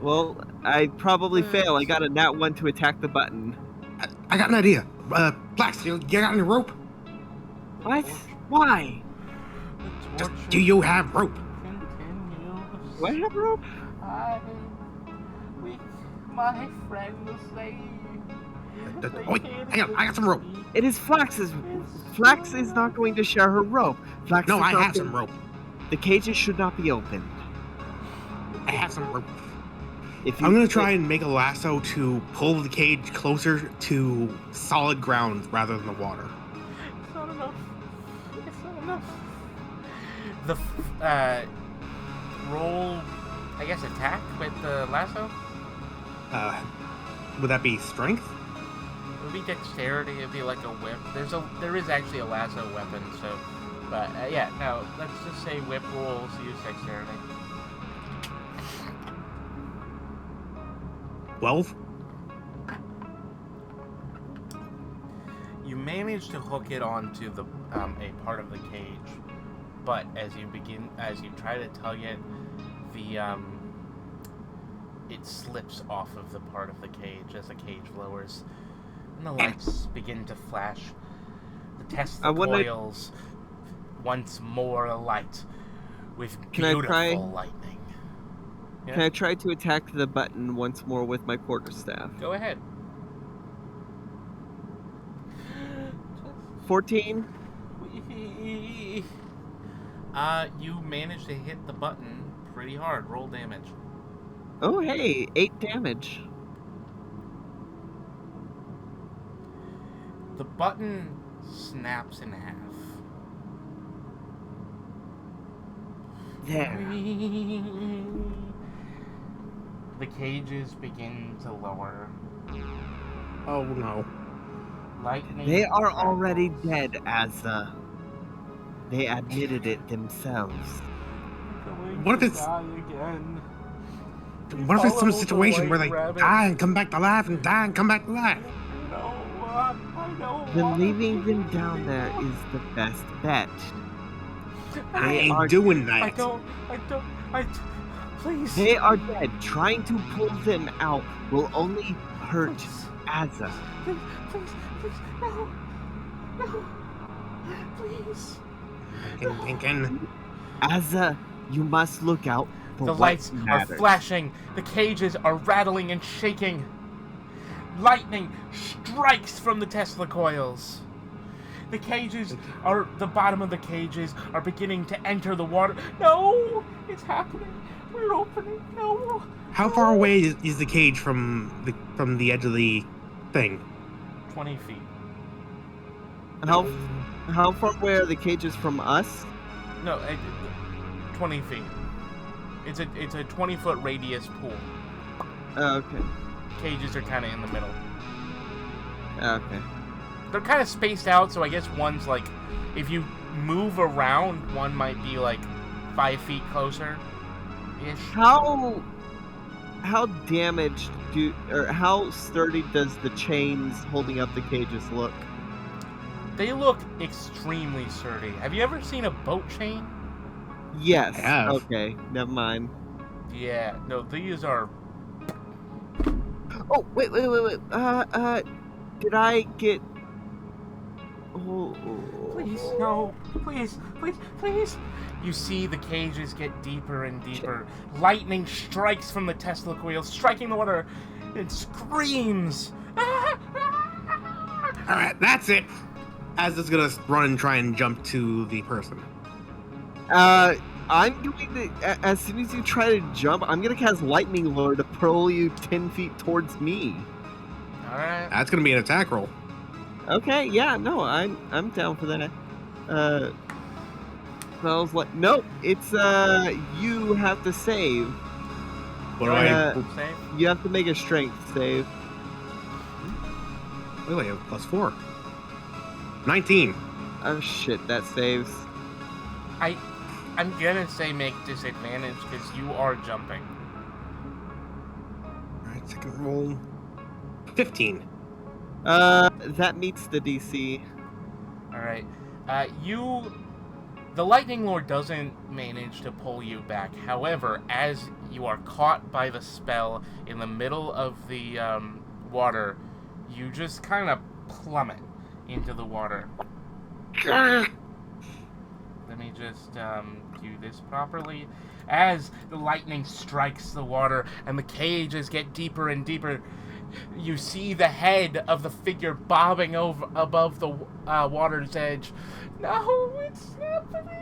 Well, I probably fail. I got a nat 1 to attack the button. I got an idea. Flax, you got any rope? What? Why? The Just, do you have rope? continues. Do I have rope? My friends say. Wait, hang on, I got some rope. It is Flax's. Flax is not going to share her rope. Flax No, is I not have going- some rope. The cages should not be opened. I have some rope. If you I'm gonna try and make a lasso to pull the cage closer to solid ground rather than the water. It's not enough. It's not enough. The roll, I guess, attack with the lasso. Would that be strength? It would be dexterity. It'd be like a whip. There is actually a lasso weapon. So, but yeah, no. Let's just say whip rolls use dexterity. 12? You manage to hook it onto the a part of the cage, but as you try to tug it, it slips off of the part of the cage as the cage lowers, and the lights begin to flash. The Tesla coils once more alight with beautiful lightning. Yeah? Can I try to attack the button once more with my quarterstaff? Go ahead. 14? You managed to hit the button pretty hard. Roll damage. Oh, hey, 8 damage. The button snaps in half. There. The cages begin to lower. Oh no. Lightning. They are already dead, Azza. They admitted it themselves. What if it's... Die again. What if it's some Follow the situation where white they rabbit. die and come back to life and die and come back to life? No, I don't The want leaving to them be down there dead. is the best bet. I They ain't are- doing I that. don't, please. They are dead. Trying to pull them out will only hurt Please. Azza. Please, no. Please. Thinking. Asa, you must look out for The what lights are matters. flashing. The cages are rattling and shaking. Lightning strikes from the Tesla coils. The bottom of the cages are beginning to enter the water. No! It's happening. We're opening. No! How far away is the cage from the edge of the thing? 20 feet. How far away are the cages from us? No, 20 feet. It's a 20-foot radius pool. Okay. Cages are kind of in the middle. Okay. They're kind of spaced out, so I guess one's like, if you move around, one might be like 5 feet closer. Ish. How damaged how sturdy does the chains holding up the cages look? They look extremely sturdy. Have you ever seen a boat chain? Yes. I have. Okay, never mind. Yeah, no, these are... Oh, wait. Did I get... Oh. Please, no. Please. You see the cages get deeper and deeper. Lightning strikes from the Tesla coil, striking the water. It screams. Alright, that's it. Aza's gonna run and try and jump to the person. I'm going to... As soon as you try to jump, I'm going to cast Lightning Lure to pull you 10 feet towards me. Alright. That's gonna be an attack roll. Okay, yeah, no, I'm down for that. I was like, nope, it's you have to save. What do I? Save? You have to make a strength save. Wait, I have +4. 19. Oh shit, that saves. I'm gonna say make disadvantage because you are jumping. Alright, second roll. 15. That meets the DC. Alright. The Lightning Lord doesn't manage to pull you back. However, as you are caught by the spell in the middle of the water, you just kind of plummet into the water. Let me just do this properly. As the lightning strikes the water and the cages get deeper and deeper, you see the head of the figure bobbing over above the water's edge. No, it's happening!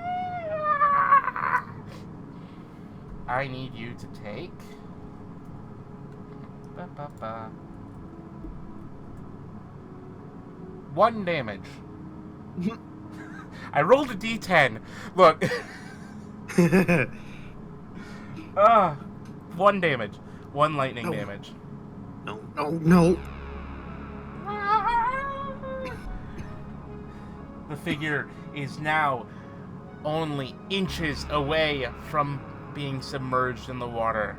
I need you to take... 1 damage. I rolled a d10. Look. 1 damage. 1 lightning damage. No. The figure is now only inches away from being submerged in the water.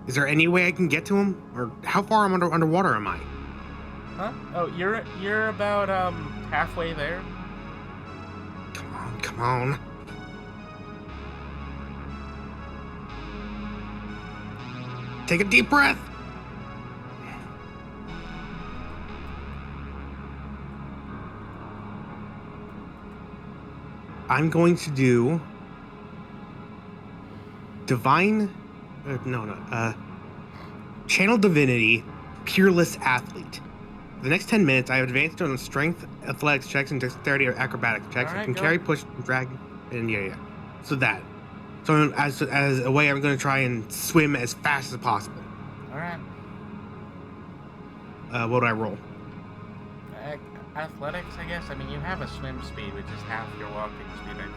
Is there any way I can get to him? Or how far underwater am I? Huh? Oh, you're about halfway there. Come on. Take a deep breath. I'm going to do Channel Divinity, Peerless Athlete. For the next 10 minutes, I have advanced on strength, athletics checks, and dexterity or acrobatics checks. Right, I can carry, push, drag, and yeah. So as a way, I'm going to try and swim as fast as possible. All right. What do I roll? Athletics, I guess. I mean, you have a swim speed, which is half your walking speed, I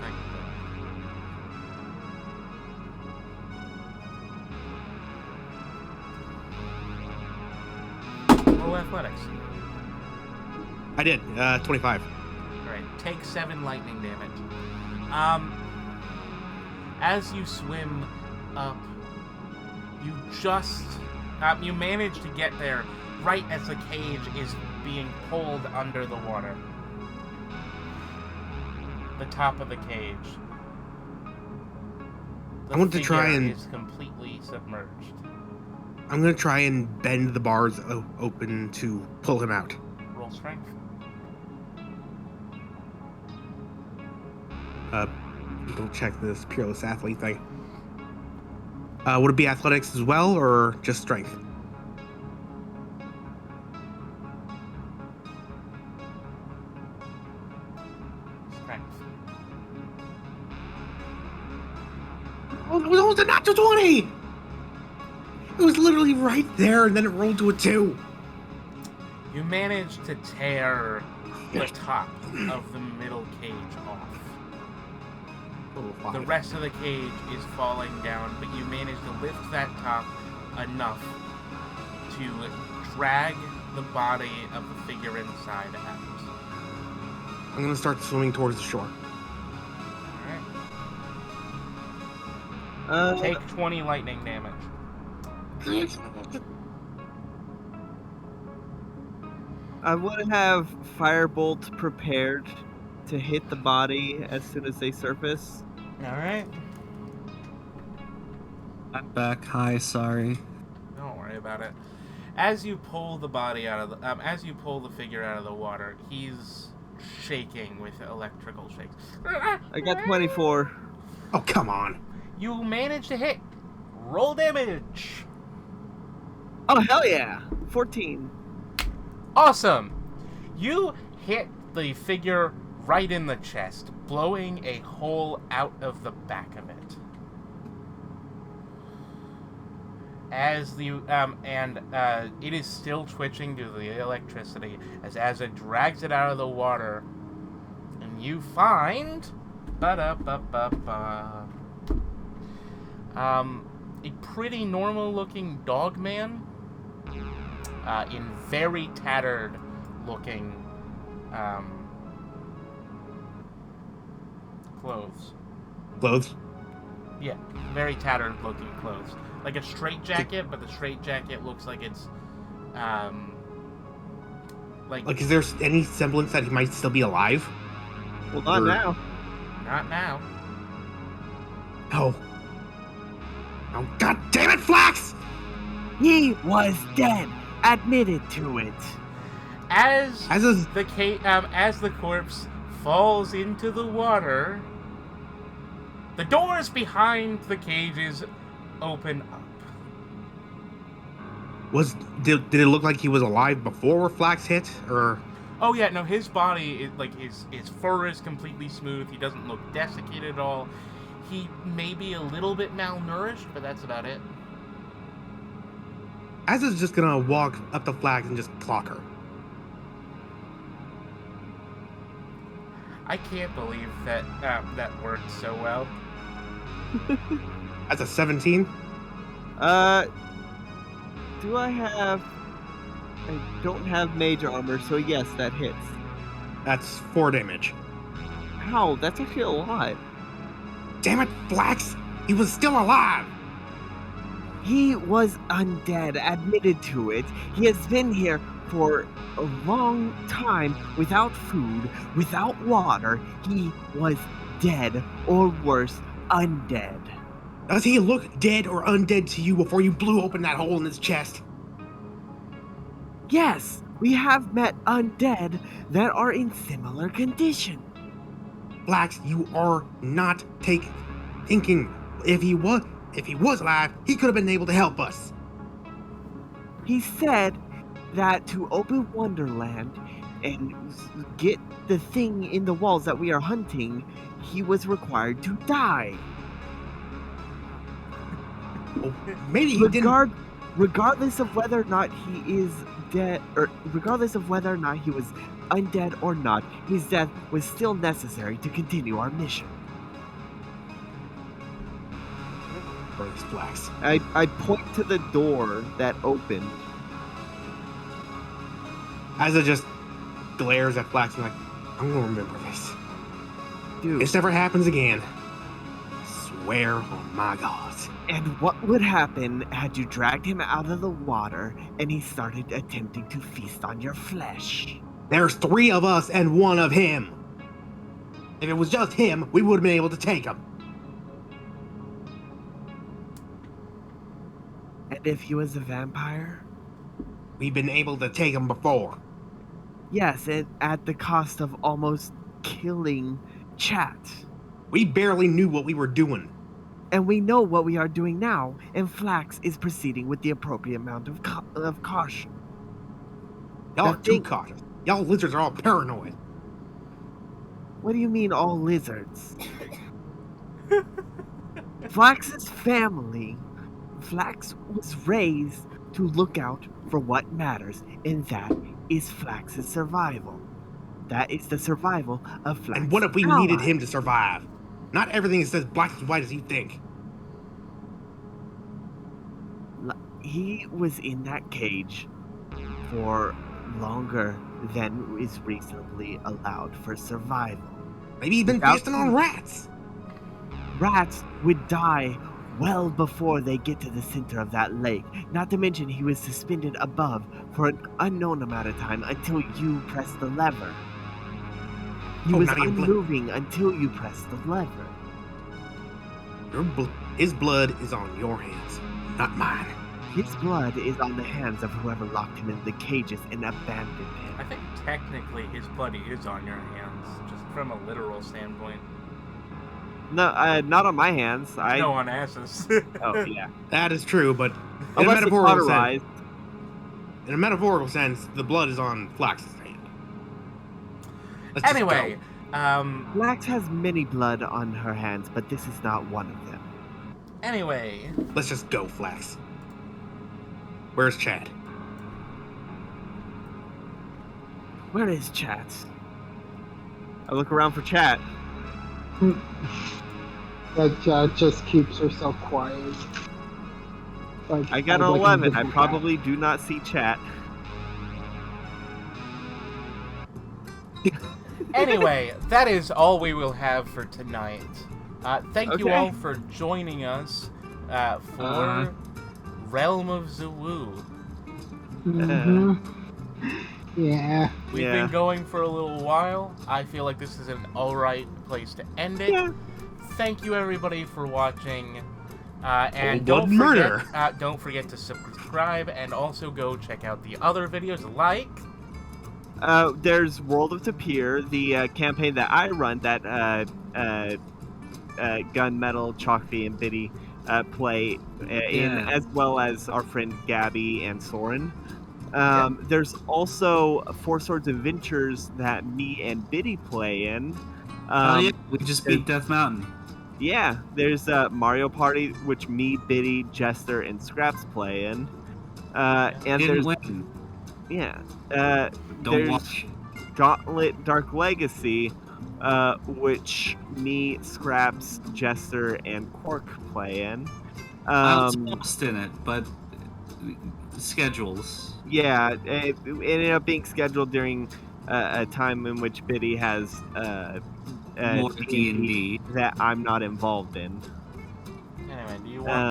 think. Roll athletics. I did. 25. Alright, take 7 lightning damage. As you swim up, you manage to get there right as the cage is being pulled under the water. The top of the cage. I want to try and... is completely submerged. I'm going to try and bend the bars open to pull him out. Roll strength. Go check this peerless athlete thing. Would it be athletics as well, or just strength? Strength. Oh, it was a natural 20! It was literally right there, and then it rolled to a 2. You managed to tear the top of the middle cage off. The rest of the cage is falling down, but you manage to lift that top enough to drag the body of the figure inside out. I'm gonna start swimming towards the shore. Alright. Take 20 lightning damage. I would have Firebolt prepared to hit the body as soon as they surface. Alright. I'm back. Hi, sorry. Don't worry about it. As you pull the body out of the, as you pull the figure out of the water, he's shaking with electrical shakes. I got 24. Oh, come on. You manage to hit. Roll damage. Oh, hell yeah. 14. Awesome. You hit the figure right in the chest, blowing a hole out of the back of it. As the it is still twitching due to the electricity as it drags it out of the water, and you find a pretty normal-looking dog man in very tattered-looking clothes. Clothes? Yeah, very tattered-looking clothes. Like a straitjacket, but the straitjacket looks like it's, Like, is there any semblance that he might still be alive? Well, not now. Not now. Oh. Oh, god damn it, Flax! He was dead. Admitted to it. As the corpse falls into the water, the doors behind the cages open up. Did it look like he was alive before Flax hit, or? Oh yeah, no, his body, his fur is completely smooth. He doesn't look desiccated at all. He may be a little bit malnourished, but that's about it. Azza's just gonna walk up to Flax and just clock her. I can't believe that that worked so well. That's a 17. Do I have... I don't have major armor, so yes, that hits. That's 4 damage. How? That's actually a lot. Damn it, Flax! He was still alive! He was undead, admitted to it. He has been here for a long time without food, without water. He was dead, or worse, undead. Does he look dead or undead to you before you blew open that hole in his chest? Yes, we have met undead that are in similar condition. Flax, you are not thinking. If he was alive, he could have been able to help us. He said that to open Wonderland and get the thing in the walls that we are hunting, he was required to die. Well, maybe he didn't. Regardless of whether or not he is dead, or regardless of whether or not he was undead or not, his death was still necessary to continue our mission. Flax. I point to the door that opened. Azza just glares at Flax and like, I'm gonna remember this. Dude. This never happens again. Swear on my God. And what would happen had you dragged him out of the water and he started attempting to feast on your flesh? There's 3 of us and 1 of him. If it was just him, we would have been able to take him. And if he was a vampire? We've been able to take him before. Yes, and at the cost of almost killing Chat. We barely knew what we were doing. And we know what we are doing now, and Flax is proceeding with the appropriate amount of caution. Y'all are That too thing- cautious. Y'all lizards are all paranoid. What do you mean, all lizards? Flax's family. Flax was raised to look out for what matters, and that is Flax's survival. That is the survival of Flax. And what if we needed him to survive? Not everything is as black and white as you think. He was in that cage for longer than is reasonably allowed for survival. Maybe he's been feasting on rats. Rats would die well before they get to the center of that lake. Not to mention he was suspended above for an unknown amount of time until you pressed the lever. He was unmoving until you pressed the lever. His blood is on your hands, not mine. His blood is on the hands of whoever locked him in the cages and abandoned him. I think technically his blood is on your hands, just from a literal standpoint. No, not on my hands. No, on asses. Oh, yeah. That is true, but in Unless a metaphorical sense, the blood is on Flax's hand. Anyway, Flax has many blood on her hands, but this is not one of them. Anyway. Let's just go, Flax. Where's Chad? Where is Chat? I look around for Chat. That Chat just keeps herself quiet. Like, I got an 11. I probably do not see Chat. Anyway, that is all we will have for tonight. Thank you Okay. all for joining us for Realm of Zowo. Yeah. We've been going for a little while. I feel like this is an alright place to end it. Yeah. Thank you everybody for watching. And Don't don't forget to subscribe and also go check out the other videos like... There's World of Tapir, the campaign that I run that Gunmetal, Chalkfee, and Biddy play in, as well as our friend Gabby and Soren. There's also Four Swords Adventures that me and Biddy play in. We just beat Death Mountain. Yeah, there's Mario Party, which me, Biddy, Jester, and Scraps play in. And Didn't there's win. yeah, Don't there's watch. Gauntlet Dark Legacy, which me, Scraps, Jester, and Quark play in. I was lost in it, but schedules. Yeah, it ended up being scheduled during a time in which Biddy has More D&D that I'm not involved in. Anyway, do you want